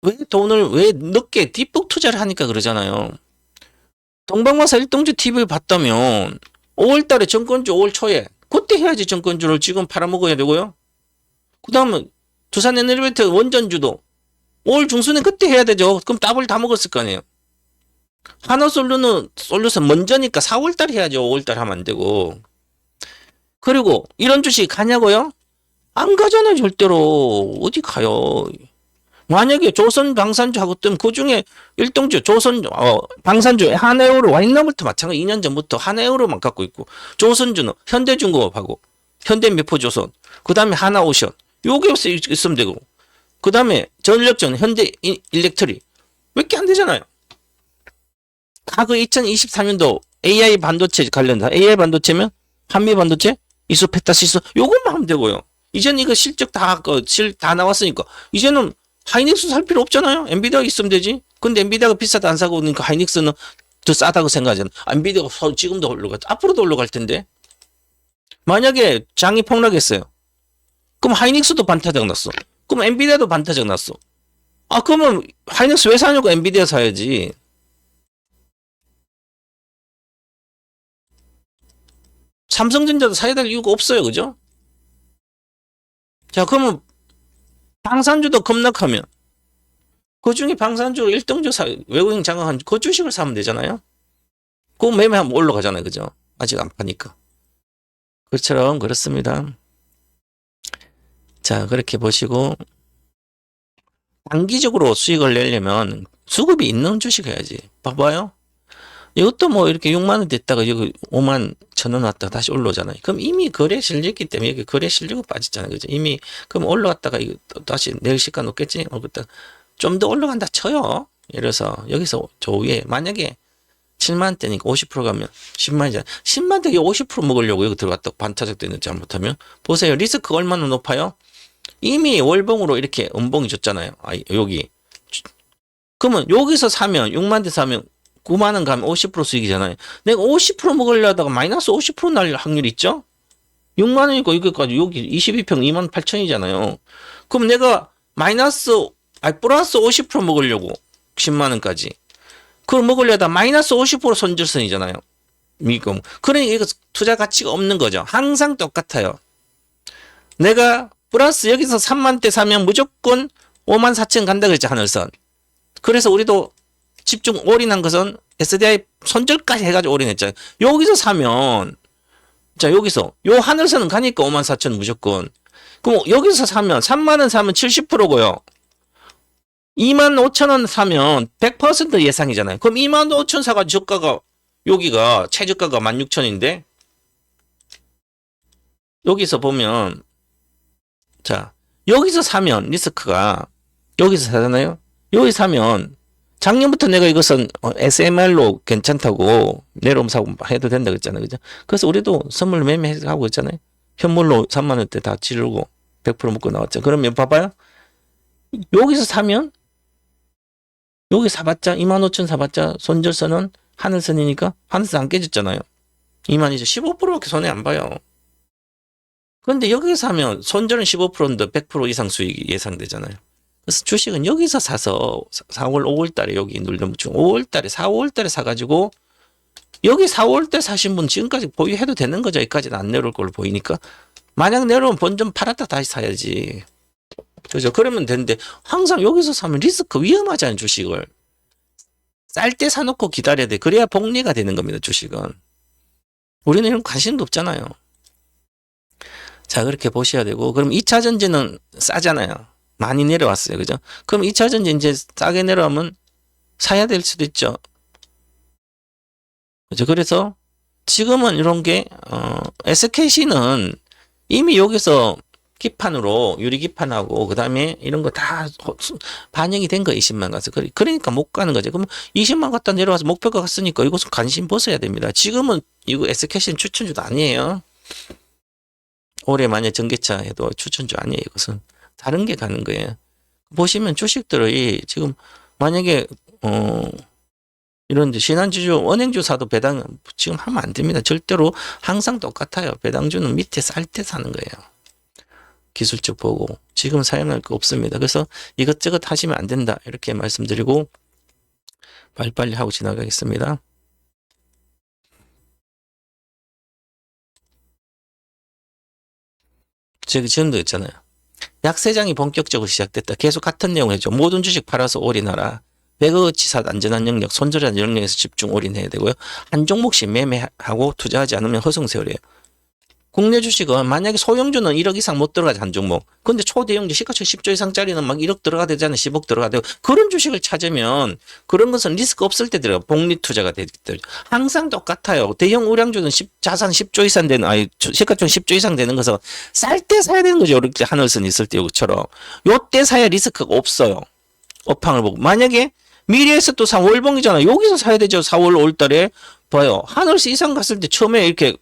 왜 늦게 뒷북 투자를 하니까 그러잖아요. 동방마사 일동주 TV를 봤다면 5월 달에 정권주 5월 초에 그때 해야지 정권주를 지금 팔아먹어야 되고요. 그 다음에 두산 에너지베이터 원전주도 5월 중순에 그때 해야 되죠. 그럼 답을 다 먹었을 거 아니에요. 하나솔루션 먼저니까 4월 달에 해야죠. 5월 달에 하면 안 되고. 그리고 이런 주식 가냐고요? 안 가잖아요. 절대로. 어디 가요. 만약에 조선 방산주 하고 뜨면 그 중에 일동주, 방산주, 한해오르, 와인너블도 마찬가지 2년 전부터 한해오르만 갖고 있고, 조선주는 현대중공업하고, 현대미포조선, 그 다음에 하나오션, 요게 있으면 되고, 그 다음에 전력전, 현대일렉트릭, 몇 개 안 되잖아요. 과거 2024년도 AI 반도체 관련다. AI 반도체면 한미 반도체, 이소페타시스, 요것만 하면 되고요. 이제는 이거 실적 다 나왔으니까, 이제는 하이닉스 살 필요 없잖아요. 엔비디아가 있으면 되지. 근데 엔비디아가 비싸다 안 사고 그러니까 하이닉스는 더 싸다고 생각하잖아. 엔비디아가 지금도 올라갈, 앞으로도 올라갈 텐데. 만약에 장이 폭락했어요. 그럼 하이닉스도 반타작 났어. 그럼 엔비디아도 반타작 났어. 그러면 하이닉스 왜 사냐고 엔비디아 사야지. 삼성전자도 사야 될 이유가 없어요. 그죠? 자, 그러면 방산주도 급락하면 그 중에 방산주 1등주 외국인 장악한 그 주식을 사면 되잖아요. 그거 매매하면 올라가잖아요. 그죠? 아직 안 파니까. 그처럼 그렇습니다. 자, 그렇게 보시고 단기적으로 수익을 내려면 수급이 있는 주식 해야지. 봐봐요. 이것도 뭐 이렇게 6만 원 됐다가 여기 5만 1,000원 왔다가 다시 올라오잖아요. 그럼 이미 거래 실렸기 때문에 여기 거래 실리고 빠졌잖아요. 그죠? 이미 그럼 올라왔다가 이거 다시 내일 시가 높겠지? 좀 더 올라간다 쳐요. 예를 들어서 여기서 저 위에 만약에 7만 대니까 50% 가면 10만이잖아요. 10만 대에 50% 먹으려고 여기 들어갔다 반타작 되는 잘못하면 보세요. 리스크가 얼마나 높아요? 이미 월봉으로 이렇게 음봉이 줬잖아요. 여기. 그러면 여기서 사면 6만 대 사면 9만 원 가면 50% 수익이잖아요. 내가 50% 먹으려다가 마이너스 50%날 확률 있죠? 6만 원이고 여기까지 여기 22평 2만 8천이잖아요. 그럼 내가 플러스 50% 먹으려고 10만 원까지. 그걸 먹으려다 마이너스 50% 손절선이잖아요. 미금. 그러니까 이거 투자 가치가 없는 거죠. 항상 똑같아요. 내가 플러스 여기서 3만 대 사면 무조건 5만 4천 간다 그랬죠. 하늘선. 그래서 우리도 집중 올인한 것은 SDI 손절까지 해가지고 올인했잖아요. 여기서 사면 자 여기서 요 하늘선은 가니까 5만 4천 무조건. 그럼 여기서 사면 3만 원 사면 70%고요. 2만 5천 원 사면 100% 예상이잖아요. 그럼 2만 5천 사가지고 저가가 여기가 최저가가 16,000인데 여기서 보면 자 여기서 사면 리스크가 여기서 사잖아요. 여기 사면 작년부터 내가 이것은 SMR로 괜찮다고 내려오면 사고 해도 된다 그랬잖아요. 그죠? 그래서 우리도 선물 매매하고 있잖아요. 현물로 3만 원대 다 지르고 100% 먹고 나왔죠. 그러면 봐봐요. 여기서 사면 여기 사봤자 25,000 사봤자 손절선은 하늘선이니까 하늘선 안 깨졌잖아요. 2만 이제 15%밖에 손해 안 봐요. 그런데 여기서 사면 손절은 15%인데 100% 이상 수익이 예상되잖아요. 그래서 주식은 여기서 사서 4월, 5월 달에 여기 눌러붙이고 5월 달에 4, 5월 달에 사가지고 여기 4, 5월 때 사신 분 지금까지 보유해도 되는 거죠. 여기까지는 안 내려올 걸로 보이니까. 만약 내려오면 본전 팔았다 다시 사야지. 그죠? 그러면 되는데 항상 여기서 사면 리스크 위험하잖아요. 주식을. 쌀 때 사놓고 기다려야 돼. 그래야 복리가 되는 겁니다. 주식은. 우리는 이런 관심도 없잖아요. 자 그렇게 보셔야 되고 그럼 2차 전지는 싸잖아요. 많이 내려왔어요. 그죠? 그럼 2차 전지 이제 싸게 내려오면 사야 될 수도 있죠. 그죠? 그래서 지금은 이런 게 SKC는 이미 여기서 기판으로 유리기판하고 그 다음에 이런 거 다 반영이 된 거 20만 가서 그러니까 못 가는 거죠. 그럼 20만 갔다 내려와서 목표가 갔으니까 이것은 관심 보셔야 됩니다. 지금은 이거 SKC는 추천주도 아니에요. 올해 만약 전개차 해도 추천주 아니에요. 이것은 다른 게 가는 거예요. 보시면 주식들이 지금 만약에 이런 신한지주, 은행주 사도 배당 지금 하면 안 됩니다. 절대로 항상 똑같아요. 배당주는 밑에 쌀 때 사는 거예요. 기술적 보고 지금 사용할 거 없습니다. 그래서 이것저것 하시면 안 된다. 이렇게 말씀드리고 빨리빨리 하고 지나가겠습니다. 저기 지금도 있잖아요. 약세장이 본격적으로 시작됐다. 계속 같은 내용 해줘. 모든 주식 팔아서 올인하라. 100억어치 사 안전한 영역, 손절한 영역에서 집중 올인해야 되고요. 한 종목씩 매매하고 투자하지 않으면 허송세월이에요. 국내 주식은 만약에 소형주는 1억 이상 못 들어가지 한 종목. 근데 초대형주 시가총 10조 이상짜리는 막 1억 들어가 되잖아요. 10억 들어가 되고. 그런 주식을 찾으면 그런 것은 리스크 없을 때 들어가. 복리 투자가 되기 때문에. 항상 똑같아요. 대형 우량주는 자산 10조 이상 되는, 시가총 10조 이상 되는 것은 쌀 때 사야 되는 거죠. 이렇게 하늘선 있을 때처럼. 요때 사야 리스크가 없어요. 업황을 보고. 만약에 미래에서 또 월봉이잖아요. 여기서 사야 되죠. 4월, 5월 달에. 봐요. 하늘시 이상 갔을 때 처음에 이렇게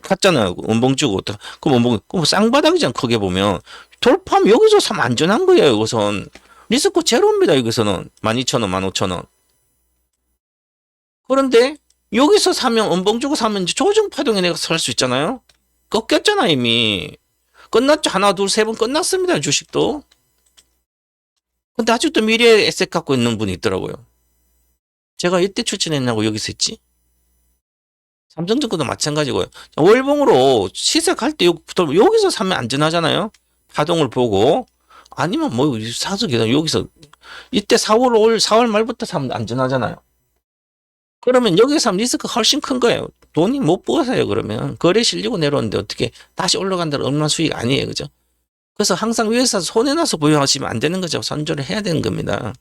갔잖아요. 원봉 주고. 그럼 원봉, 그럼 쌍바닥이잖아. 크게 보면. 돌파하면 여기서 사면 안전한 거예요. 여기선. 리스크 제로입니다. 여기서는. 12,000원, 15,000원. 그런데 여기서 사면, 원봉 주고 사면 이제 조정 파동에 내가 살 수 있잖아요. 꺾였잖아, 이미. 끝났죠. 하나, 둘, 세 번 끝났습니다. 주식도. 근데 아직도 미래 에셋 갖고 있는 분이 있더라고요. 제가 이때 추천했냐고 여기서 했지? 삼성증권도 마찬가지고요. 월봉으로 시세 갈 때 여기서 사면 안전하잖아요. 파동을 보고. 아니면 뭐 사서 여기서 이때 4월 말부터 사면 안전하잖아요. 그러면 여기서 사면 리스크가 훨씬 큰 거예요. 돈이 못 부어서요. 그러면 거래 실리고 내려오는데 어떻게 다시 올라간다는 얼마 수익 아니에요. 그죠? 그래서 항상 위에서 손해나서 보유하시면 안 되는 거죠. 선절을 해야 되는 겁니다.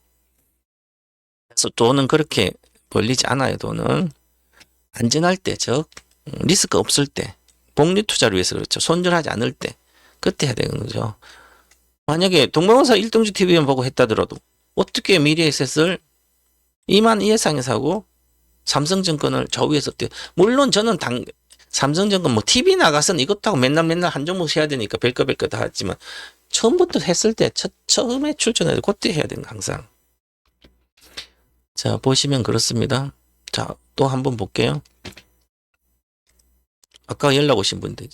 그래서 돈은 그렇게 벌리지 않아요. 돈은 안전할 때, 즉 리스크 없을 때, 복리 투자를 위해서 그렇죠. 손절하지 않을 때, 그때 해야 되는 거죠. 만약에 동방원사 1등주 TV만 보고 했다더라도 어떻게 미래에셋을 2만 이하상에 사고 삼성증권을 저 위에서 물론 저는 삼성증권 뭐 TV 나가서는 이것도 하고 맨날 한 종목 해야 되니까 별거 다 하지만 처음부터 했을 때 처음에 출전해도 그때 해야 되는 거 항상. 자 보시면 그렇습니다. 자 또 한번 볼게요. 아까 연락 오신 분들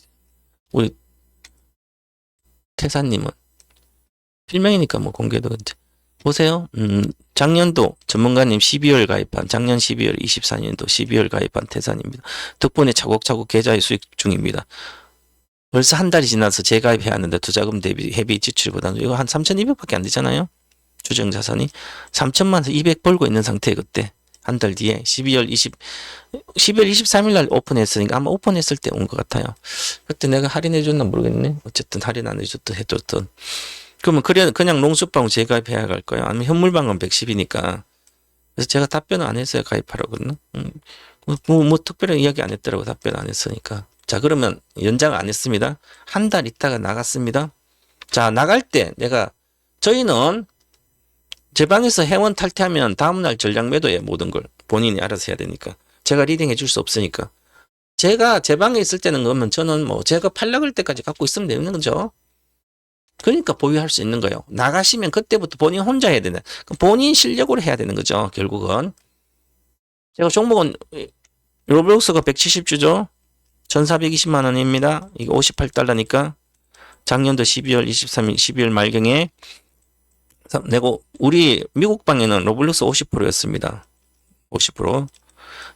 우리 태사님은 필명이니까 뭐 공개도 보세요. 작년도 전문가님 12월 가입한 작년 12월 24년도 12월 가입한 태산입니다. 덕분에 차곡차곡 계좌에 수익 중입니다. 벌써 한 달이 지나서 재가입해야 하는데 투자금 대비 회비 지출보다는 이거 한 3,200밖에 안 되잖아요. 주정 자산이 3천만 200 벌고 있는 상태에 그때 한 달 뒤에 12월 23일 날 오픈했으니까 아마 오픈했을 때 온 것 같아요. 그때 내가 할인해 줬나 모르겠네. 어쨌든 할인 안 해줬든 해줬든. 그러면 그냥 농수방 재가입해야 할 거예요. 아니면 현물방은 110이니까. 그래서 제가 답변을 안 했어요. 가입하라고는. 뭐 특별한 이야기 안 했더라고. 답변 안 했으니까. 자 그러면 연장 안 했습니다. 한 달 있다가 나갔습니다. 자 나갈 때 저희는 제 방에서 회원 탈퇴하면 다음날 전량 매도해요. 모든 걸. 본인이 알아서 해야 되니까. 제가 리딩 해줄 수 없으니까. 제가 제 방에 있을 때는 그러면 저는 뭐 제가 팔라 그럴 때까지 갖고 있으면 되는 거죠. 그러니까 보유할 수 있는 거예요. 나가시면 그때부터 본인 혼자 해야 되는. 본인 실력으로 해야 되는 거죠. 결국은. 제가 종목은 로블록스가 170주죠. 1420만 원입니다. 이게 58달러니까 작년도 12월 23일 12월 말경에 내고 우리 미국 방에는 로블록스 50%였습니다. 50%.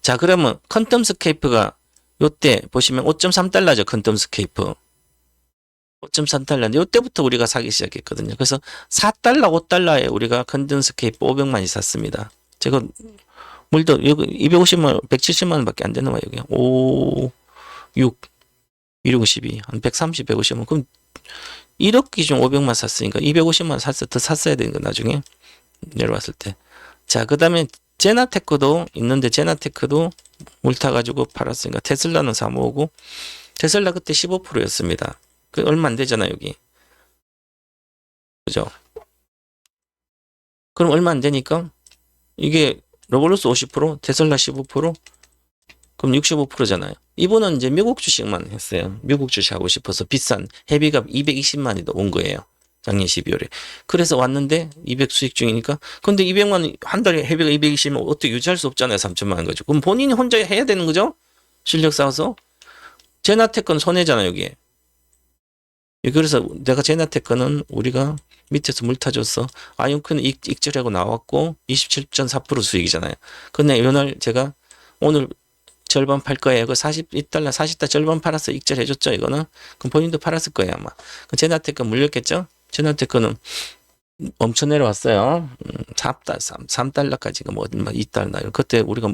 자 그러면 컨텀스케이프가 요때 보시면 5.3달러죠. 컨텀스케이프. 5.3달러인데 요때부터 우리가 사기 시작했거든요. 그래서 4달러, 5달러에 우리가 컨덴스케이프 500만이 샀습니다. 제가 물도 여기 250만, 170만 원밖에 안 되는 거예요. 여기 5, 6, 162, 한 130, 150만. 그럼 1억 기준 500만 샀으니까 250만 원 더 샀어야 되는 거 나중에 내려왔을 때. 자, 그 다음에 제나테크도 있는데 제나테크도 물 타가지고 팔았으니까 테슬라는 사 모으고 테슬라 그때 15%였습니다. 그 얼마 안 되잖아 여기. 그죠? 그럼 얼마 안 되니까 이게 로블록스 50%, 테슬라 15%, 그럼 65%잖아요. 이분은 이제 미국 주식만 했어요. 미국 주식 하고 싶어서 비싼 헤비값 220만이 온 거예요. 작년 12월에. 그래서 왔는데 200 수익 중이니까. 근데 200만 원, 한 달에 회비가 220만 원 어떻게 유지할 수 없잖아요. 3천만 원 가지고. 그럼 본인이 혼자 해야 되는 거죠? 실력 쌓아서. 제나테크는 손해잖아요, 여기에. 그래서 내가 제나테크는 우리가 밑에서 물 타줬어. 아이언크는 익절하고 나왔고 27.4% 수익이잖아요. 근데 이날 제가 오늘 절반 팔 거예요. 그 42달러, 40달러 절반 팔아서 익절해줬죠, 이거는. 그럼 본인도 팔았을 거예요, 아마. 제나테크 물렸겠죠? 제나테크는 엄청 내려왔어요. 3달러까지가 뭐 2달러. 그때 우리가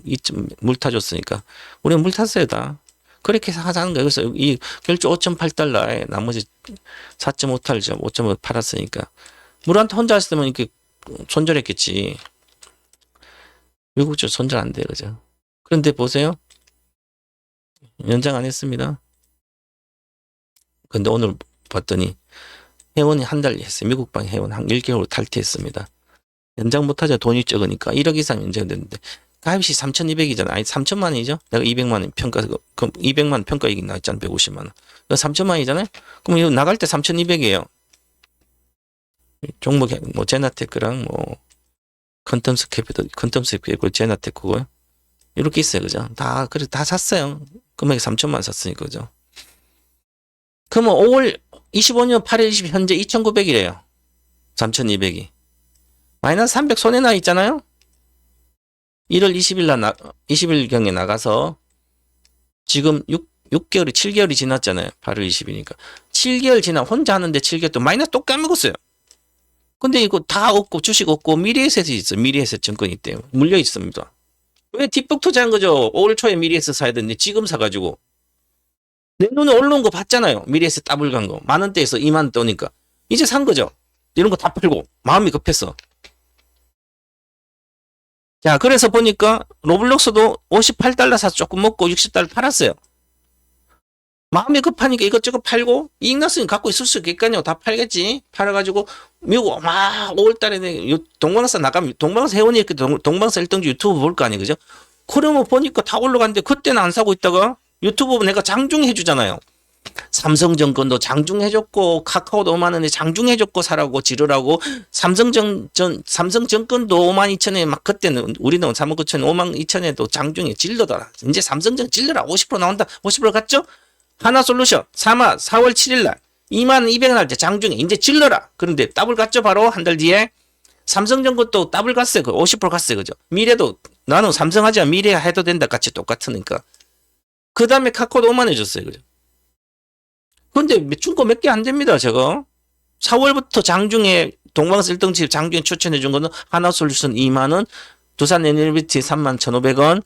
물 타줬으니까. 우리가 물 탔어요, 다. 그렇게 하자는 거예요. 그래서 이 결주 5.8달러에 나머지 4.5달러, 5.5 팔았으니까. 물한테 혼자 했으면 이렇게 손절했겠지. 외국주 손절 안 돼요, 그죠? 그런데 보세요. 연장 안 했습니다. 근데 오늘 봤더니 회원이 한 달 했어요. 미국방 회원 한 1개월 탈퇴했습니다. 연장 못하죠. 돈이 적으니까. 1억 이상 연장됐는데. 가입시 3,200이잖아. 아니, 3천만 원이죠? 내가 200만 원 평가, 그럼 200만 원 평가 이익 나왔잖아. 150만 원. 3천만 원이잖아요? 그럼 이거 나갈 때 3,200이에요. 종목, 뭐, 제나테크랑 뭐, 컨텀스 캐피도, 컨텀스 캐피고, 제나테크고요. 이렇게 있어요. 그죠? 다, 그래, 다 샀어요. 금액이 3천만 원 샀으니까, 그죠? 그러면 5월 25년 8월 20일 현재 2,900이래요. 3,200이. 마이너스 300 손해나 있잖아요? 1월 20일경에 나가서 지금 6개월이, 7개월이 지났잖아요. 8월 20일이니까. 7개월 지나 혼자 하는데 7개월 또 마이너스 또 까먹었어요. 근데 이거 다 없고 주식 없고 미래에셋이 있어요. 미래에셋 증권이 있대요. 물려 있습니다. 왜 뒷북 투자한 거죠? 올 초에 미래에셋 사야 되는데 지금 사가지고. 내 눈에 올라온 거 봤잖아요. 미래에셋 더블 간 거. 만 원대에서 2만 원대 오니까. 이제 산 거죠. 이런 거 다 팔고 마음이 급했어. 자, 그래서 보니까 로블록스도 58달러 사서 조금 먹고 60달러 팔았어요. 마음이 급하니까 이것저것 팔고 이익 났으니 갖고 있을 수 있겠까요. 다 팔겠지. 팔아가지고 미국 막 5월달에 동방사 나가면 동방사 회원이 이렇게 동방사 1등주 유튜브 볼 거 아니에요. 그죠? 그러면 보니까 다 올라갔는데 그때는 안 사고 있다가 유튜브 내가 장중해주잖아요. 삼성증권도 장중해줬고 카카오도 5만 원에 장중해줬고 사라고 지르라고 삼성증권도 5만 2천에 막 그때는 우리는 3만 9천에 5만 2천에도 장중에 질러더라. 이제 삼성증권 질러라 50% 나온다. 50% 갔죠? 하나솔루션 4월 7일 날 2만 200원 할 때 장중에 이제 질러라. 그런데 더블 갔죠? 바로 한 달 뒤에 삼성증권도 더블 갔어요. 50% 갔어요. 그죠? 미래도 나는 삼성하지만 미래 해도 된다. 같이 똑같으니까. 그 다음에 카카오도 5만 해줬어요. 그죠? 근데 준 거 몇 개 안 됩니다, 저거. 4월부터 장중에 동방사 1등집 장중에 추천해 준 거는 하나솔루션 2만 원, 두산 에너비티 3만 1,500원,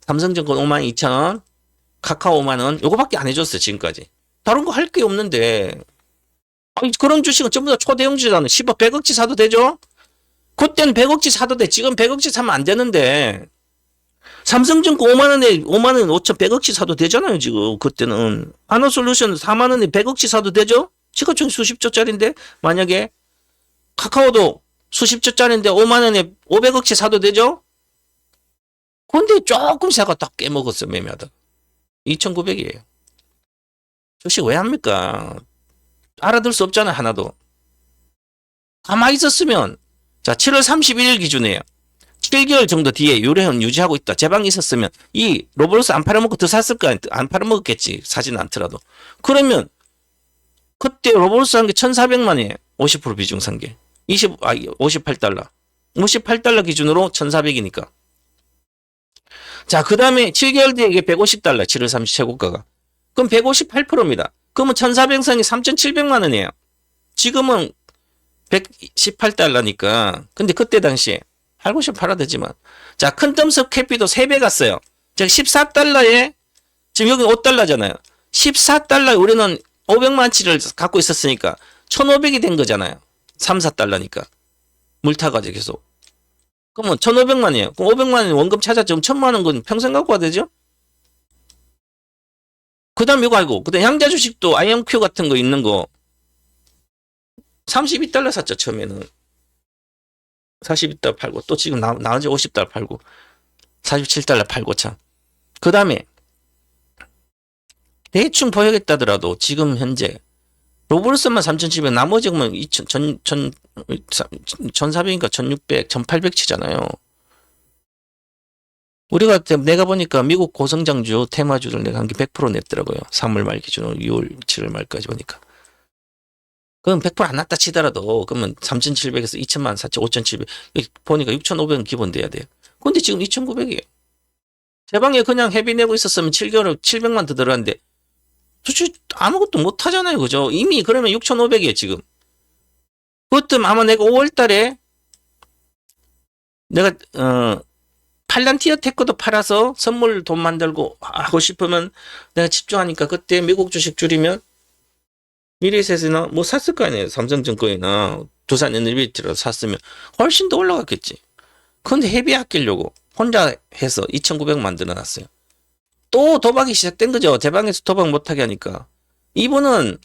삼성증권 5만 2천 원, 카카오 5만 원, 요거밖에 안 해줬어요, 지금까지. 다른 거 할 게 없는데. 아니, 그런 주식은 전부 다 초대형주잖아요. 10억, 100억치 사도 되죠? 그때는 100억치 사도 돼. 지금 100억치 사면 안 되는데. 삼성증권 5만원에 5만원 5천 100억치 사도 되잖아요, 지금. 그때는. 하나솔루션 4만원에 100억치 사도 되죠? 시가총액 수십조짜리인데, 만약에 카카오도 수십조짜리인데 5만원에 500억치 사도 되죠? 근데 조금 사가 딱 깨먹었어요, 매매하다가. 2,900이에요. 주식 왜 합니까? 알아들 수 없잖아요, 하나도. 가만히 있었으면, 자, 7월 31일 기준이에요. 7개월 정도 뒤에 유례는 유지하고 있다. 제방이 있었으면 이 로블록스 안 팔아먹고 더 샀을 거 아니야. 안 팔아먹었겠지. 사지는 않더라도. 그러면 그때 로블록스 한 게 1,400만이에요. 50% 비중 산 게. 58달러. 58달러 기준으로 1,400이니까. 자, 그 다음에 7개월 뒤에 이게 150달러. 7월 30 최고가가. 그럼 158%입니다. 그러면 1,400선이 3,700만 원이에요. 지금은 118달러니까. 근데 그때 당시에 팔고 싶으면 팔아도 되지만. 자, 큰텀스 캐피도 3배 갔어요. 즉 14달러에 지금 여기 5달러잖아요. 14달러에 우리는 500만치를 갖고 있었으니까 1,500이 된 거잖아요. 3, 4달러니까. 물 타가지고 계속. 그러면 1,500만이에요. 그럼 500만원 원금 찾았죠. 그럼 1,000만원 건 평생 갖고 와야 되죠? 그 다음 이거 알고. 그 다음 양자 주식도 IMQ 같은 거 있는 거 32달러 샀죠. 처음에는. 42달러 팔고 또 지금 나머지 50달러 팔고 47달러 팔고 참. 그 다음에 대충 보여겠다더라도 지금 현재 로블스만 3,700, 나머지 그러면 1,400이니까 1,600, 1,800 치잖아요. 우리가 내가 보니까 미국 고성장주 테마주를 내가 한 게 100% 냈더라고요. 3월 말 기준으로 6월 7월 말까지 보니까. 그럼 100%안 났다 치더라도 그러면 3,700에서 2,000만, 4,000, 5,700 보니까 6,500은 기본 돼야 돼요. 근데 지금 2,900이에요. 제 방에 그냥 회비 내고 있었으면 7개월에 700만 더 들어갔는데 솔직히 아무것도 못 하잖아요. 그죠? 이미 그러면 6,500이에요, 지금. 그것도 아마 내가 5월 달에 내가 팔란티어 테크도 팔아서 선물 돈 만들고 하고 싶으면 내가 집중하니까 그때 미국 주식 줄이면 미래에셋이나 뭐 샀을 거 아니에요. 삼성증권이나 두산에너비티라도 샀으면 훨씬 더 올라갔겠지. 근데 회비 아끼려고 혼자 해서 2,900 만들어놨어요. 또 도박이 시작된 거죠. 제 방에서 도박 못하게 하니까. 이분은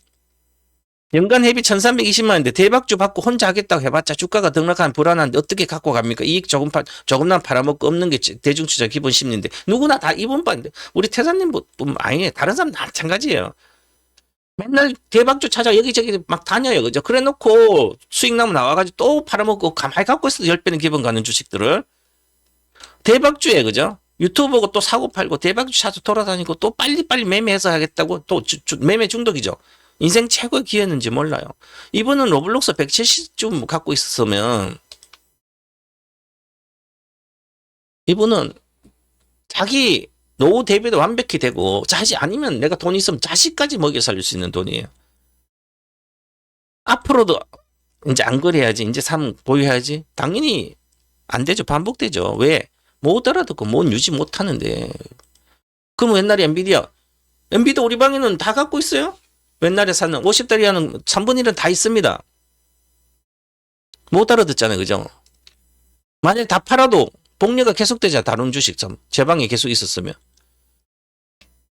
연간 회비 1,320만인데 대박주 받고 혼자 하겠다고 해봤자 주가가 등락하면 불안한데 어떻게 갖고 갑니까? 이익 조금만 팔아먹고 없는 게 대중투자 기본 심리인데 누구나 다 이번 반인데 우리 태사님 뿐 아니에요. 다른 사람 다 마찬가지예요. 맨날 대박주 찾아 여기저기 막 다녀요. 그죠? 그래 놓고 수익 나면 나와가지고 또 팔아먹고 가만히 갖고 있어도 10배는 기본 가는 주식들을. 대박주에 그죠? 유튜브 보고 또 사고 팔고 대박주 찾아 돌아다니고 또 빨리빨리 매매해서 하겠다고 또 매매 중독이죠. 인생 최고의 기회였는지 몰라요. 이분은 로블록스 170좀 갖고 있었으면 이분은 자기 노후 대비도 완벽히 되고 자식 아니면 내가 돈 있으면 자식까지 먹여 살릴 수 있는 돈이에요. 앞으로도 이제 안 그래야지. 이제 삶 보유해야지. 당연히 안 되죠. 반복되죠. 왜? 못 알아듣고 못 유지 못 하는데. 그럼 옛날에 엔비디아 우리 방에는 다 갖고 있어요? 옛날에 사는 50달러 하는 3분의 1은 다 있습니다. 못 알아듣잖아요. 그죠? 만약에 다 팔아도 복리가 계속되잖아. 다른 주식 제 방에 계속 있었으면.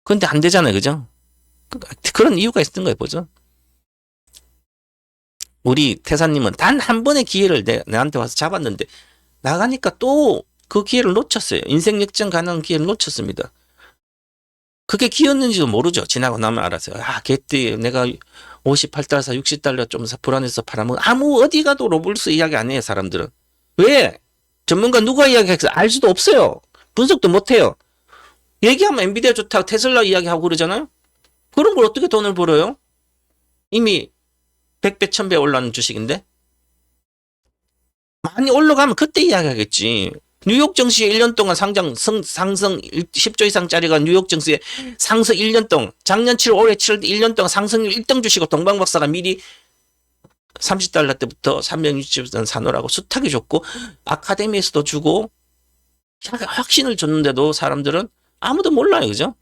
근데 안 되잖아요. 그죠? 그런 이유가 있었던 거예요. 보죠. 우리 태사님은 단 한 번의 기회를 내한테 와서 잡았는데 나가니까 또 그 기회를 놓쳤어요. 인생 역전 가능한 기회를 놓쳤습니다. 그게 기였는지도 모르죠. 지나고 나면 알았어요. 아, 그때 내가 58달러 사 60달러 좀 불안해서 팔아먹은 아무 어디 가도 로블스 이야기 안 해요. 사람들은. 왜? 전문가 누가 이야기해서 알 수도 없어요. 분석도 못 해요. 얘기하면 엔비디아 좋다고 테슬라 이야기하고 그러잖아요. 그런 걸 어떻게 돈을 벌어요? 이미 100배, 1000배 올라가는 주식인데? 많이 올라가면 그때 이야기하겠지. 뉴욕 증시에 1년 동안 상승 10조 이상짜리가 뉴욕 증시에 상승 1년 동안 작년 7월 올해 7월 1년 동안 상승률 1등 주식을 동방박사가 미리 30달러 때부터 360원 사놓으라고 수탁이 줬고 아카데미에서도 주고 확신을 줬는데도 사람들은 아무도 몰라요. 그죠?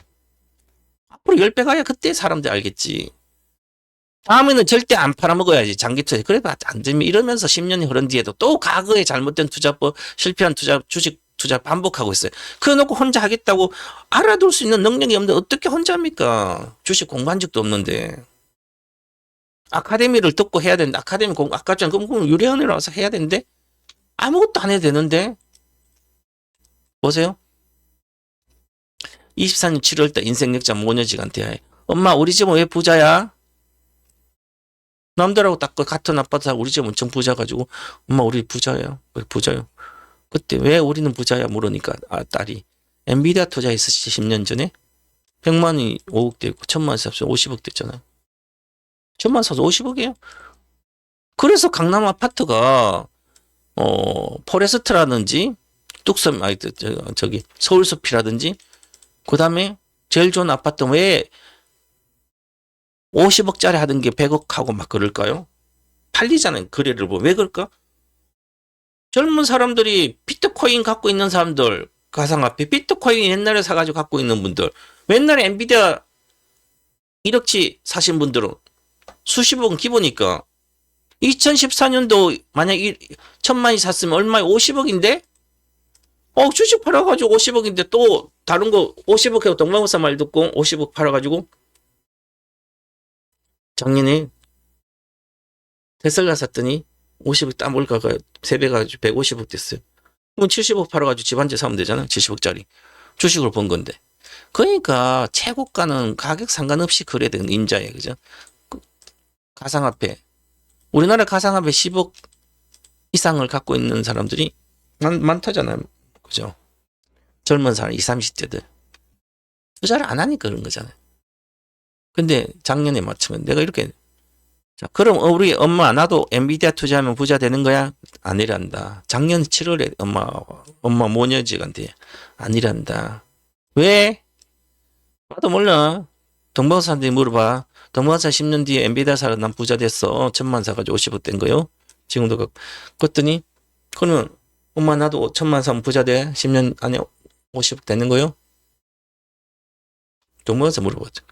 앞으로 10배 가야 그때 사람들 알겠지. 다음에는 절대 안 팔아먹어야지. 장기 투자. 그래도 안 되면 이러면서 10년이 흐른 뒤에도 또 과거의 잘못된 투자법, 실패한 주식 투자 반복하고 있어요. 그래놓고 혼자 하겠다고 알아둘 수 있는 능력이 없는데 어떻게 혼자 합니까? 주식 공부한 적도 없는데. 아카데미를 듣고 해야 되는데, 아카데미 아까 전에 유래원에 와서 해야 되는데, 아무것도 안 해도 되는데, 보세요. 24년 7월달 인생 역전 모녀지간 대하에. 엄마, 우리 집은 왜 부자야? 남들하고 딱 같은 아파트 우리 집 엄청 부자 가지고 엄마 우리 부자예요. 왜 부자요? 그때 왜 우리는 부자야 물으니까 딸이 엔비디아 투자했었지 10년 전에 100만 원이 5억 되고 1000만 원 사서 50억 됐잖아요. 1000만 원 사서 50억이에요. 그래서 강남 아파트가 포레스트라든지 뚝섬 저기 서울숲이라든지 그다음에 제일 좋은 아파트 왜 50억짜리 하던 게 100억 하고 막 그럴까요? 팔리잖아요. 거래를 보면. 왜 그럴까? 젊은 사람들이 비트코인 갖고 있는 사람들, 가상화폐, 비트코인 옛날에 사가지고 갖고 있는 분들, 옛날에 엔비디아 1억치 사신 분들은 수십억은 기본이니까 2014년도 만약 1000만이 샀으면 얼마에 50억인데? 주식 팔아가지고 50억인데 또 다른 거 50억 해고 동방박사 말 듣고 50억 팔아가지고 작년에 테슬라 샀더니 50억 딱 올가가 3배 가지고 150억 됐어요. 그럼 70억 팔아가지고 집 한 채 사면 되잖아. 70억짜리. 주식을 본 건데. 그러니까 최고가는 가격 상관없이 거래되는 임자예요. 그죠? 가상화폐. 우리나라 가상화폐 10억 이상을 갖고 있는 사람들이 많다잖아요. 그죠? 젊은 사람, 20, 30대들. 투자를 안 하니까 그런 거잖아요. 근데 작년에 맞추면 내가 이렇게, 자, 그럼 우리 엄마, 나도 엔비디아 투자하면 부자 되는 거야? 아니란다. 작년 7월에 엄마 모녀지간데 아니란다. 왜? 나도 몰라. 동방사한테 물어봐. 동방사 10년 뒤에 엔비디아 사러 난 부자 됐어. 1,000만 사가지고 50억 된 거요. 지금도 그랬더니, 그러면 엄마 나도 1,000만 사면 부자 돼. 10년 안에 50억 되는 거요? 동방사 물어봤죠.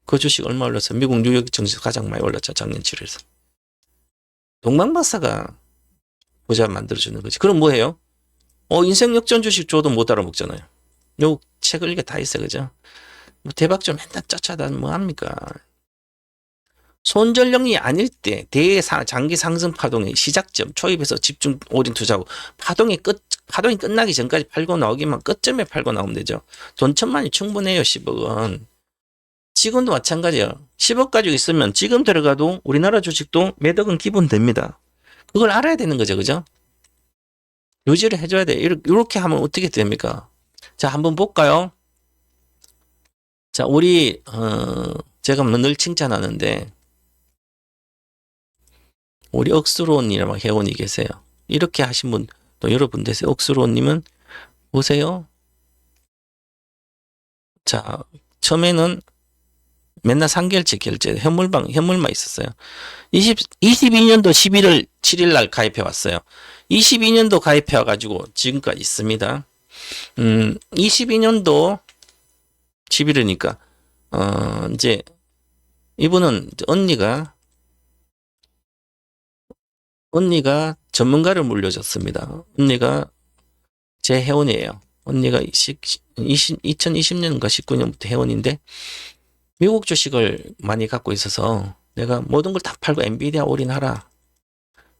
그 주식 얼마 올랐어? 미국 뉴욕 증시 가장 많이 올랐죠. 작년 7월에서. 동방박사가 부자 만들어주는 거지. 그럼 뭐해요? 인생 역전 주식 줘도 못 알아먹잖아요. 요 책을 이게 다 있어, 그죠? 뭐 대박 좀 맨날 쫓아다 뭐 합니까? 손절령이 아닐 때 장기 상승 파동의 시작점, 초입에서 집중 올인 투자하고 파동이 끝나기 전까지 팔고 나오기만 끝점에 팔고 나오면 되죠. 돈 1,000만이 충분해요, 10억은. 지금도 마찬가지예요. 10억 가지고 있으면 지금 들어가도 우리나라 주식도 매덕은 기본 됩니다. 그걸 알아야 되는 거죠, 그죠? 유지를 해줘야 돼. 이렇게 하면 어떻게 됩니까? 자, 한번 볼까요? 자, 우리 제가 늘 칭찬하는데 우리 억수로님이라고 회원이 계세요. 이렇게 하신 분 또 여러분 되세요. 억수로님은 보세요. 자, 처음에는 맨날 3개월치 결제 현물만 있었어요. 22년도 11월 7일 날 가입해 왔어요. 22년도 가입해 와가지고 지금까지 있습니다. 22년도 11일이니까 이제 이분은 언니가 전문가를 물려줬습니다. 언니가 제 회원이에요. 언니가 2020년인가 19년부터 회원인데 미국 주식을 많이 갖고 있어서 내가 모든 걸 다 팔고 엔비디아 올인하라.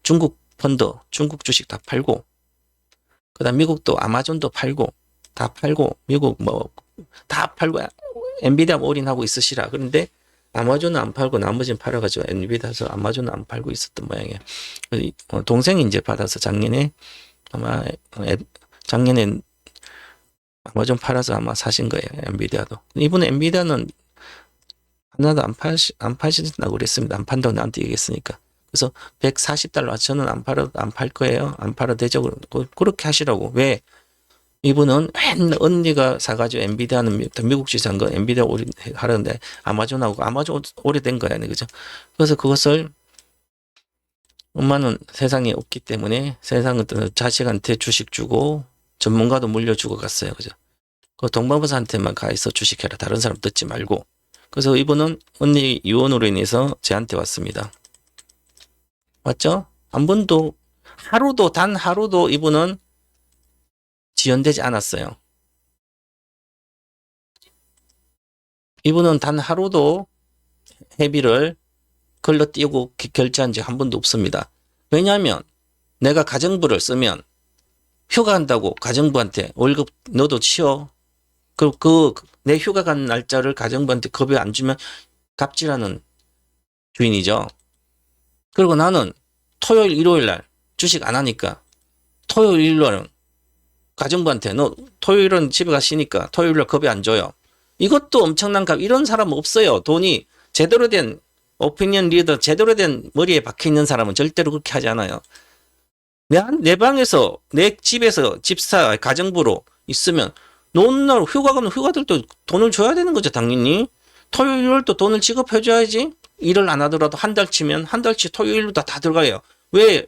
중국 펀드, 중국 주식 다 팔고 그다음 미국도 아마존도 팔고 다 팔고 미국 뭐 다 팔고 엔비디아 올인하고 있으시라. 그런데 아마존은 안 팔고 나머지는 팔아가지고 엔비디아에서 아마존은 안 팔고 있었던 모양이에요. 동생이 이제 받아서 작년에 아마존 팔아서 아마 사신 거예요. 엔비디아도. 이번에 엔비디아는 하나도 안 파신다고 그랬습니다. 안 판다고 나한테 얘기했으니까. 그래서 $140 저는 안 팔 거예요. 안 팔아도 되죠. 그렇게 하시라고. 왜? 이분은 맨날 언니가 사가지고 엔비디아는 미국 주식한 거 엔비디아 하려는데 아마존 오래된 거야. 그죠? 그래서 그것을 엄마는 세상에 없기 때문에 세상은 자식한테 주식 주고 전문가도 물려주고 갔어요. 그죠? 그 동방버사한테만 가 있어 주식해라. 다른 사람 듣지 말고. 그래서 이분은 언니 유언으로 인해서 저한테 왔습니다. 맞죠? 한 번도 단 하루도 이분은 지연되지 않았어요. 이분은 단 하루도 회비를 걸러띄우고 결제한 적 한 번도 없습니다. 왜냐하면 내가 가정부를 쓰면 휴가한다고 가정부한테 월급 너도 치워. 내 휴가 간 날짜를 가정부한테 급여 안 주면 갑질하는 주인이죠. 그리고 나는 토요일, 일요일 날 주식 안 하니까 토요일, 일요일 날은 가정부한테 너 토요일은 집에 가시니까 토요일 날 급여 안 줘요. 이것도 엄청난 이런 사람 없어요. 돈이 제대로 된 오피니언 리더, 제대로 된 머리에 박혀 있는 사람은 절대로 그렇게 하지 않아요. 내 방에서 내 집에서 집사 가정부로 있으면 노는 날 휴가 가면 휴가들도 돈을 줘야 되는 거죠. 당연히 토요일도 돈을 지급해줘야지. 일을 안 하더라도 한 달 치면 한 달치 토요일도 다 들어가요. 왜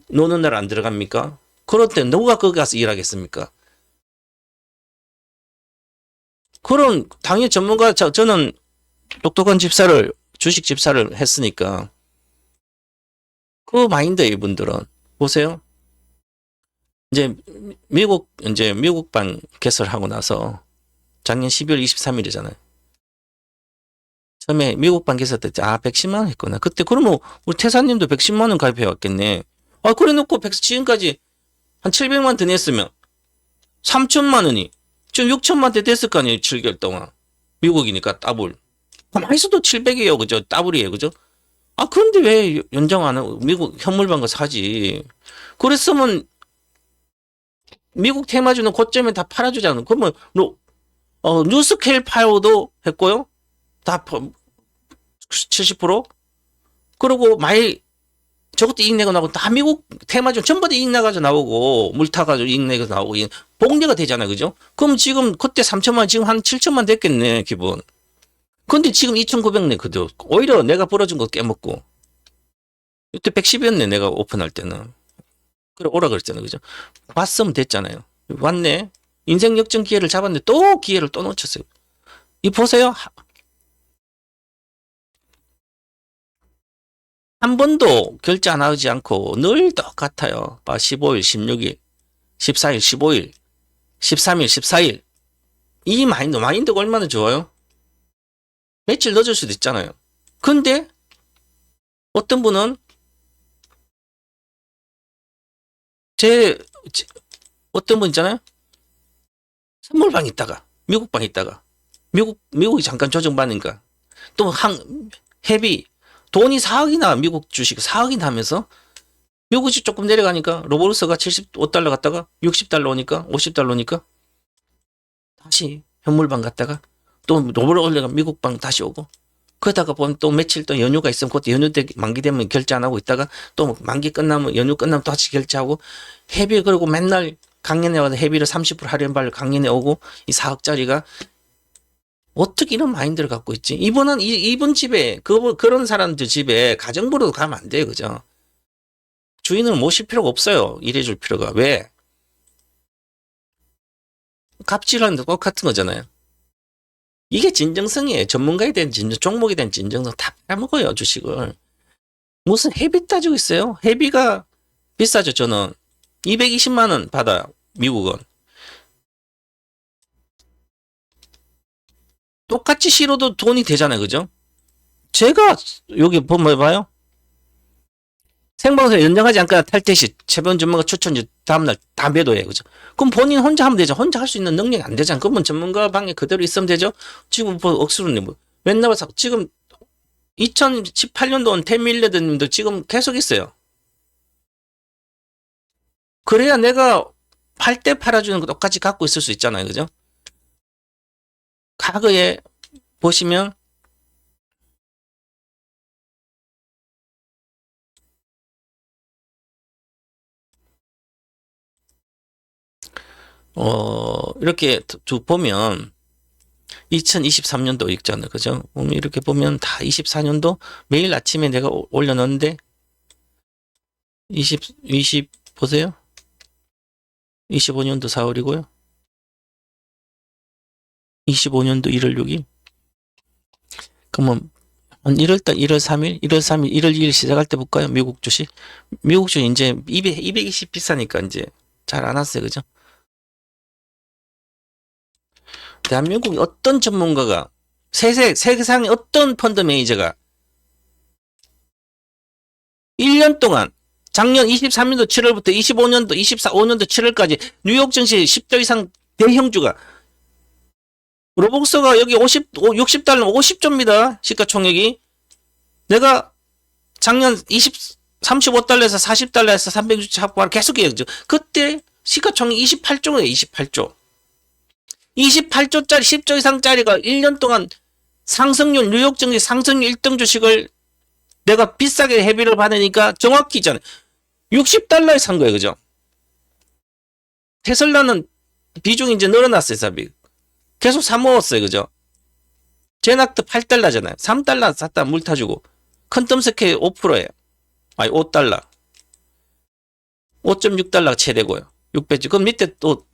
노는 날 안 들어갑니까? 그럴 때 누가 거기 가서 일하겠습니까? 그럼 당연히 전문가 저는 똑똑한 주식 집사를 했으니까 그 마인드 이분들은 보세요. 이제 미국방 개설하고 나서 작년 12월 23일이잖아요. 처음에 미국방 개설 때 110만 원 했구나. 그때 그러면 우리 태사님도 110만 원 가입해 왔겠네. 그래 놓고 지금까지 한 700만 더 냈으면 3천만 원이 지금 6천만 대 됐을 거 아니에요. 7개월 동안. 미국이니까 더블. 가만히 있어도 700이에요. 그죠? 더블이에요. 그죠? 그런데 왜 연장 안 하고 미국 현물반가 사지? 그랬으면 미국 테마주는 고점에 다 팔아주잖아. 그러면 뉴스케일 파워도 했고요. 다 70%? 그리고 많이 저것도 이익 내고 나오고 다 미국 테마주 전부 다 이익 나가지고 나오고 물 타가지고 이익 내고 나오고 복리가 되잖아요. 그죠? 그럼 지금 그때 3천만 지금 한 7천만 됐겠네 기본. 근데 지금 2,900네 그도 오히려 내가 벌어준 거 깨먹고 이때 110이었네 내가 오픈할 때는. 그래 오라 그랬잖아요. 그죠? 봤으면 됐잖아요. 왔네. 인생 역전 기회를 잡았는데 또 기회를 또 놓쳤어요. 이 보세요. 한 번도 결제 안 하지 않고 늘 똑같아요. 15일, 16일, 14일, 15일, 13일, 14일. 이 마인드가 얼마나 좋아요? 며칠 늦을 수도 있잖아요. 근데 어떤 분은 제 어떤 분 있잖아요. 선물방 있다가 미국방 있다가 미국이 잠깐 조정받으니까 또 헤비 돈이 4억이나 미국 주식 4억이나 하면서 미국이 조금 내려가니까 로블스가 75달러 갔다가 60달러 오니까 50달러 오니까 다시 현물방 갔다가 또 로블 올려가 미국방 다시 오고 그러다가 보면 또 며칠 또 연휴가 있으면 그때 연휴 때 만기 되면 결제 안 하고 있다가 또 만기 끝나면 연휴 끝나면 또 다시 결제하고 헤비 그리고 맨날 강연에 와서 헤비를 30% 할인받을 강연에 오고 이 4억짜리가 어떻게 이런 마인드를 갖고 있지? 이분 집에 그런 사람들 집에 가정부로도 가면 안 돼요, 그죠? 주인을 모실 필요가 없어요. 일해줄 필요가 왜? 갑질하는 것 같은 거잖아요. 이게 진정성이에요. 전문가에 대한 종목에 대한 진정성 다 빼먹어요, 주식을. 무슨 헤비 따지고 있어요? 헤비가 비싸죠, 저는. 220만 원 받아요, 미국은. 똑같이 실어도 돈이 되잖아요, 그죠? 제가 여기 보면 봐요. 생방송에 연장하지 않거나 탈퇴 시 최변 전문가 추천지 다음날 다 매도해 그죠? 그럼 본인 혼자 하면 되죠. 혼자 할 수 있는 능력이 안 되잖아. 그러면 전문가 방에 그대로 있으면 되죠. 지금 뭐 억수로네 뭐 맨날 지금 2018년도 온 테밀레드님도 지금 계속 있어요. 그래야 내가 팔 때 팔아주는 거 똑같이 갖고 있을 수 있잖아요, 그죠? 과거에 보시면 이렇게 보면 2023년도 있잖아요. 그죠? 이렇게 보면 다 24년도 매일 아침에 내가 올려놓는데 20 보세요. 25년도 4월이고요. 25년도 1월 6일. 그러면 한 1월달 1월 3일, 1월 3일, 1월 2일 시작할 때 볼까요? 미국 주식. 미국 주식 이제 220 비싸니까 이제 잘 안 왔어요. 그죠? 대한민국 어떤 전문가가 세상의 어떤 펀드 매니저가 1년 동안 작년 23년도 7월부터 25년도 24년도 7월까지 뉴욕 증시 10조 이상 대형주가 로벅스가 여기 60달러 50조입니다. 시가총액이. 내가 작년 35달러에서 40달러에서 360 확보하는 계속 얘기죠. 그때 시가총액 28조예요. 28조. 28조짜리 10조 이상짜리가 1년 동안 상승률 뉴욕 증시 상승률 1등 주식을 내가 비싸게 회비를 받으니까 정확히 있잖아요. 60달러에 산 거예요. 그죠? 테슬라는 비중이 이제 늘어났어요. 삽이. 계속 사먹었어요. 그죠? 제낙트 8달러잖아요. 3달러 샀다 물 타주고. 컨텀스케 5%예요. 아니 5달러. 5.6달러가 최대고요. 6배지. 그럼 밑에 또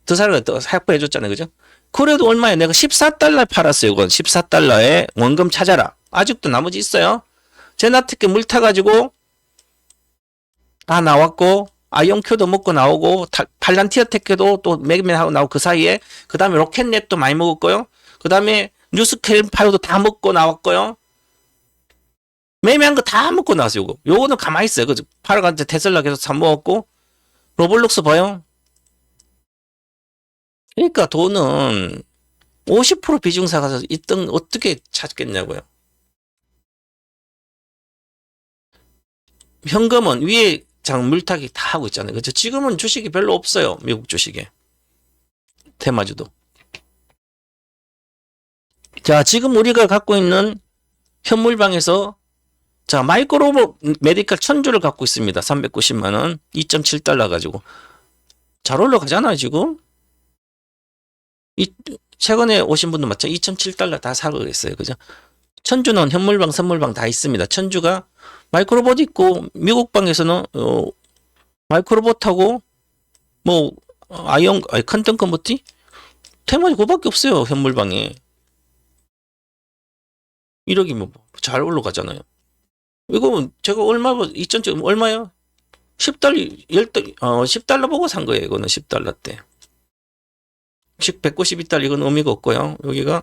더 사람을 또 확보해줬잖아요. 그죠? 그래도 얼마에 내가 14달러 팔았어요. 이건 14달러에 원금 찾아라. 아직도 나머지 있어요. 제나트께 물 타가지고 다 나왔고 아이온큐도 먹고 나오고 팔란티어 테크도 또 맥맨하고 나오고 그 사이에 그 다음에 로켓넷도 많이 먹었고요. 그 다음에 뉴스케일 파이도 다 먹고 나왔고요. 매매한 거 다 먹고 나왔어요. 요거는 가만히 있어요. 그 팔아간테 테슬라 계속 사 먹었고 로블록스 봐요. 그러니까 돈은 50% 비중사 가서 1등 어떻게 찾겠냐고요. 현금은 위에 장 물타기 다 하고 있잖아요. 그죠? 지금은 주식이 별로 없어요. 미국 주식에. 테마주도. 자, 지금 우리가 갖고 있는 현물방에서 자, 마이크로로 메디컬 1000주를 갖고 있습니다. 390만 원. 2.7달러 가지고. 잘 올라가잖아요, 지금. 최근에 오신 분도 맞죠? 2.7달러 다 사고 있어요. 그죠? 1000주는 현물방, 선물방 다 있습니다. 1000주가 마이크로봇 있고 미국 방에서는 마이크로봇하고 뭐 컨텐츠 뭐지? 테마지 그거밖에 없어요. 현물방에. 1억이면 잘 올라가잖아요. 이거 제가 얼마 2.7 얼마요? 10달러 10달러 보고 산 거예요. 이거는 10달러 때. 192달러 이건 의미가 없고요. 여기가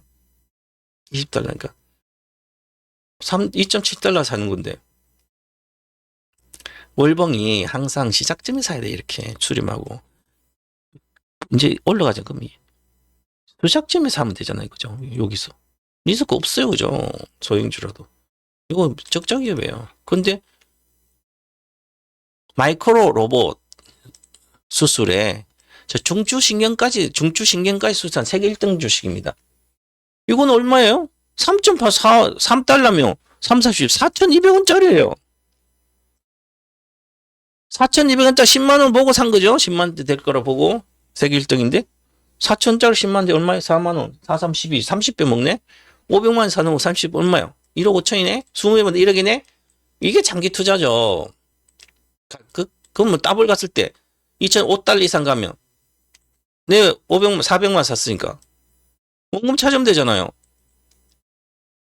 20달러니까 2.7달러 사는 건데. 월봉이 항상 시작점에 사야 돼. 이렇게 수렴하고. 이제 올라가죠. 금이. 시작점에 사면 되잖아요. 그죠? 여기서. 리스크 없어요. 그죠? 소형주라도. 이거 적자기업이에요. 근데 마이크로 로봇 수술에 중추신경까지 수술한 세계 1등 주식입니다. 이건 얼마예요? 3.3달러면 3, 40, 4,200원짜리예요. 4,200원짜리 10만원 보고 산 거죠. 10만원대 될 거라 보고. 세계 1등인데 4,000원짜리 10만원대 얼마예요? 4만원. 4, 3, 12, 30배 먹네. 500만원 사는 거 30 얼마요? 1억 5천이네? 20배면 1억이네? 이게 장기 투자죠. 그럼 뭐 더블 갔을 때 2,005달러 이상 가면 내 500만, 400만 샀으니까 원금 찾으면 되잖아요.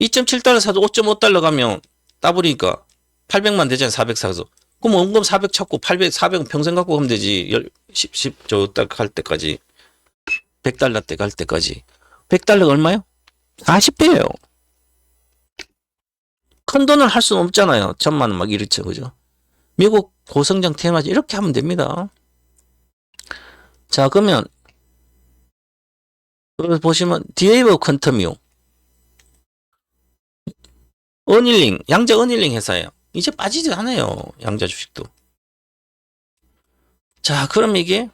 2.7달러 사도 5.5달러 가면 더블이니까 800만 되잖아요. 400 사서. 그럼 원금 400 찾고 800, 400은 평생 갖고 가면 되지. 10달 갈 때까지. 100달러 때 갈 때까지. 100달러가 얼마요? 40배예요. 큰 돈을 할 수는 없잖아요. 1,000만 원 막 이렇죠. 그죠? 미국 고성장 테마지 이렇게 하면 됩니다. 자, 그러면 보시면 디에이버 퀀텀이요. 어닐링, 양자 어닐링 회사예요. 이제 빠지지 않아요. 양자 주식도. 자, 그럼 이게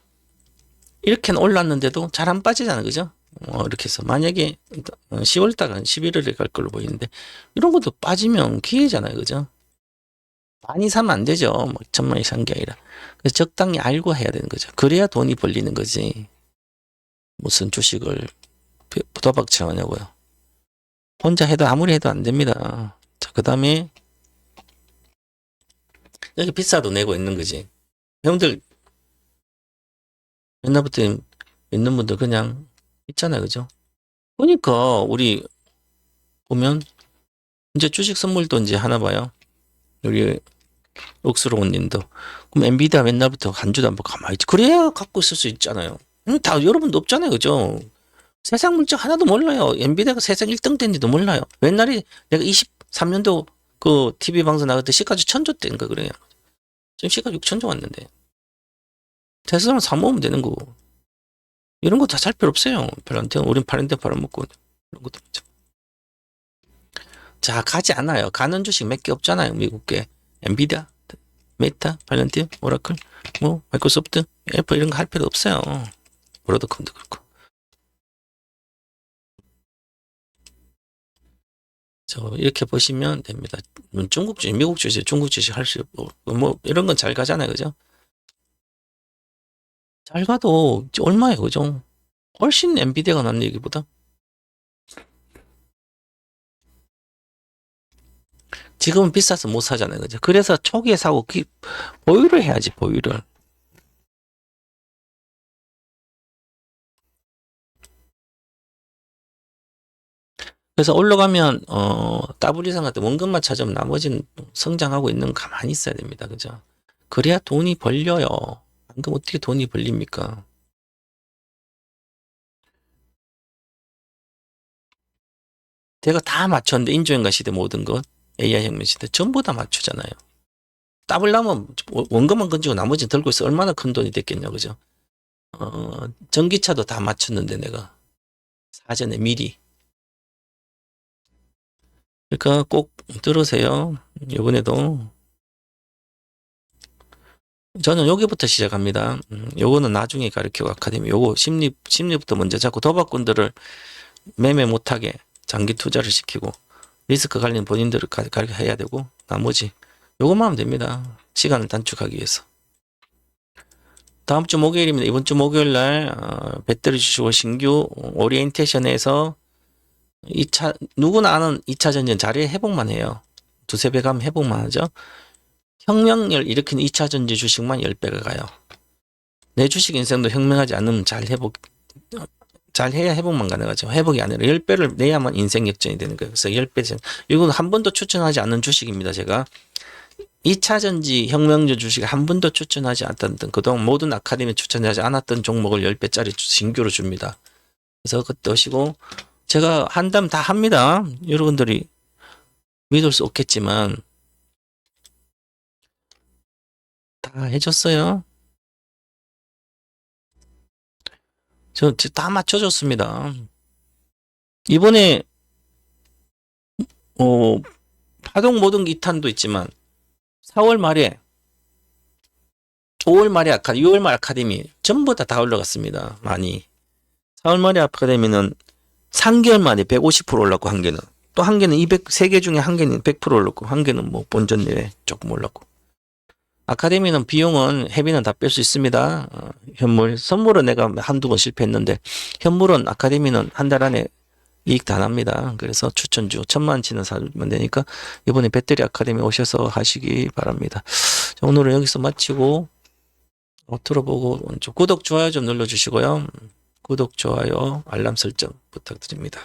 이렇게는 올랐는데도 잘 안 빠지잖아요. 그죠? 이렇게 해서 만약에 10월달, 11월에 갈 걸로 보이는데 이런 것도 빠지면 기회잖아요. 그죠? 많이 사면 안 되죠. 막 1,000만 이상 게 아니라. 그래서 적당히 알고 해야 되는 거죠. 그래야 돈이 벌리는 거지. 무슨 주식을 도박처 하냐고요. 혼자 해도 아무리 해도 안 됩니다. 자, 그 다음에 여기 비싸도 내고 있는 거지. 형들 옛날부터 있는 분들 그냥 있잖아요. 그죠? 그러니까 우리 보면 이제 주식 선물도 이제 하나 봐요. 우리 옥스로운 님도. 그럼 엔비디아 맨날부터 한 주도 안 보고 가만히 있지. 그래야 갖고 있을 수 있잖아요. 다 여러분도 없잖아요. 그죠? 세상 물정 하나도 몰라요. 엔비디아가 세상 1등 된지도 몰라요. 옛날에 내가 23년도 그 TV 방송 나갈 때 시가주 1,000조 대인가 그래요. 지금 시가 6,000조 왔는데. 테슬라는 사모으면 되는 거고. 이런 거 다 살 필요 없어요. 별한테. 우린 파는데 팔아먹고. 이런 것도 있죠. 자, 가지 않아요. 가는 주식 몇 개 없잖아요. 미국계. 엔비디아, 메타, 발렌티움, 오라클, 뭐, 마이크로소프트, 애플 이런 거 할 필요 없어요. 브로드컴도 그렇고. 이렇게 보시면 됩니다. 중국 주식, 미국 주식, 중국 주식 할 수 없고, 뭐, 이런 건 잘 가잖아요. 그죠? 잘 가도 얼마예요. 그죠? 훨씬 엔비디아가 낫는 얘기보다. 지금은 비싸서 못 사잖아요. 그죠? 그래서 초기에 사고, 보유를 해야지, 보유를. 그래서 올라가면, 더블 이상 같은 원금만 찾으면 나머지는 성장하고 있는 거 가만히 있어야 됩니다. 그죠? 그래야 돈이 벌려요. 방금 어떻게 돈이 벌립니까? 제가 다 맞췄는데, 인조인간 시대 모든 것, AI 혁명 시대 전부 다 맞추잖아요. 더블 나면 원금만 건지고 나머지 들고 있어 얼마나 큰 돈이 됐겠냐, 그죠? 전기차도 다 맞췄는데 내가 사전에 미리. 그러니까 꼭 들으세요. 이번에도 저는 여기부터 시작합니다. 요거는 나중에 가르치고 아카데미. 요거 심리부터 먼저 잡고 도박꾼들을 매매 못하게 장기 투자를 시키고 리스크 관리는 본인들을 해야 되고 나머지 요것만 하면 됩니다. 시간을 단축하기 위해서. 다음 주 목요일입니다. 이번 주 목요일 날 배터리 주시고 신규 오리엔테이션에서 2차 누구나 아는 2차 전지 자리 회복만 해요. 두세 배 가면 회복만 하죠. 혁명을 일으킨 2차 전지 주식만 10배가 가요. 내 주식 인생도 혁명하지 않으면 잘 해야 회복만 가능하죠. 회복이 아니라 10배를 내야만 인생 역전이 되는 거예요. 그래서 10배, 이건 한 번도 추천하지 않는 주식입니다. 제가 2차 전지 혁명주 주식 한 번도 추천하지 않았던 그동안 모든 아카데미 추천하지 않았던 종목을 10배짜리 신규로 줍니다. 그래서 그때 오시고 제가 한다면 다 합니다. 여러분들이 믿을 수 없겠지만 다 해줬어요. 저 다 맞춰줬습니다. 이번에 파동 모든 2탄도 있지만 4월 말에 5월 말에 6월 말 아카데미 전부 다 올라갔습니다. 많이. 4월 말에 아카데미는 3개월 만에 150% 올랐고 한 개는 또 한 개는 3개 중에 한 개는 100% 올랐고 한 개는 뭐 본전 내외 조금 올랐고. 아카데미는 비용은 회비는 다 뺄 수 있습니다. 현물 선물은 내가 한두 번 실패했는데 현물은 아카데미는 한 달 안에 이익 다 납니다. 그래서 추천주 1000만원치는 사면 되니까 이번에 배터리 아카데미 오셔서 하시기 바랍니다. 자, 오늘은 여기서 마치고 들어보고 구독 좋아요 좀 눌러주시고요. 구독 좋아요 알람 설정 부탁드립니다.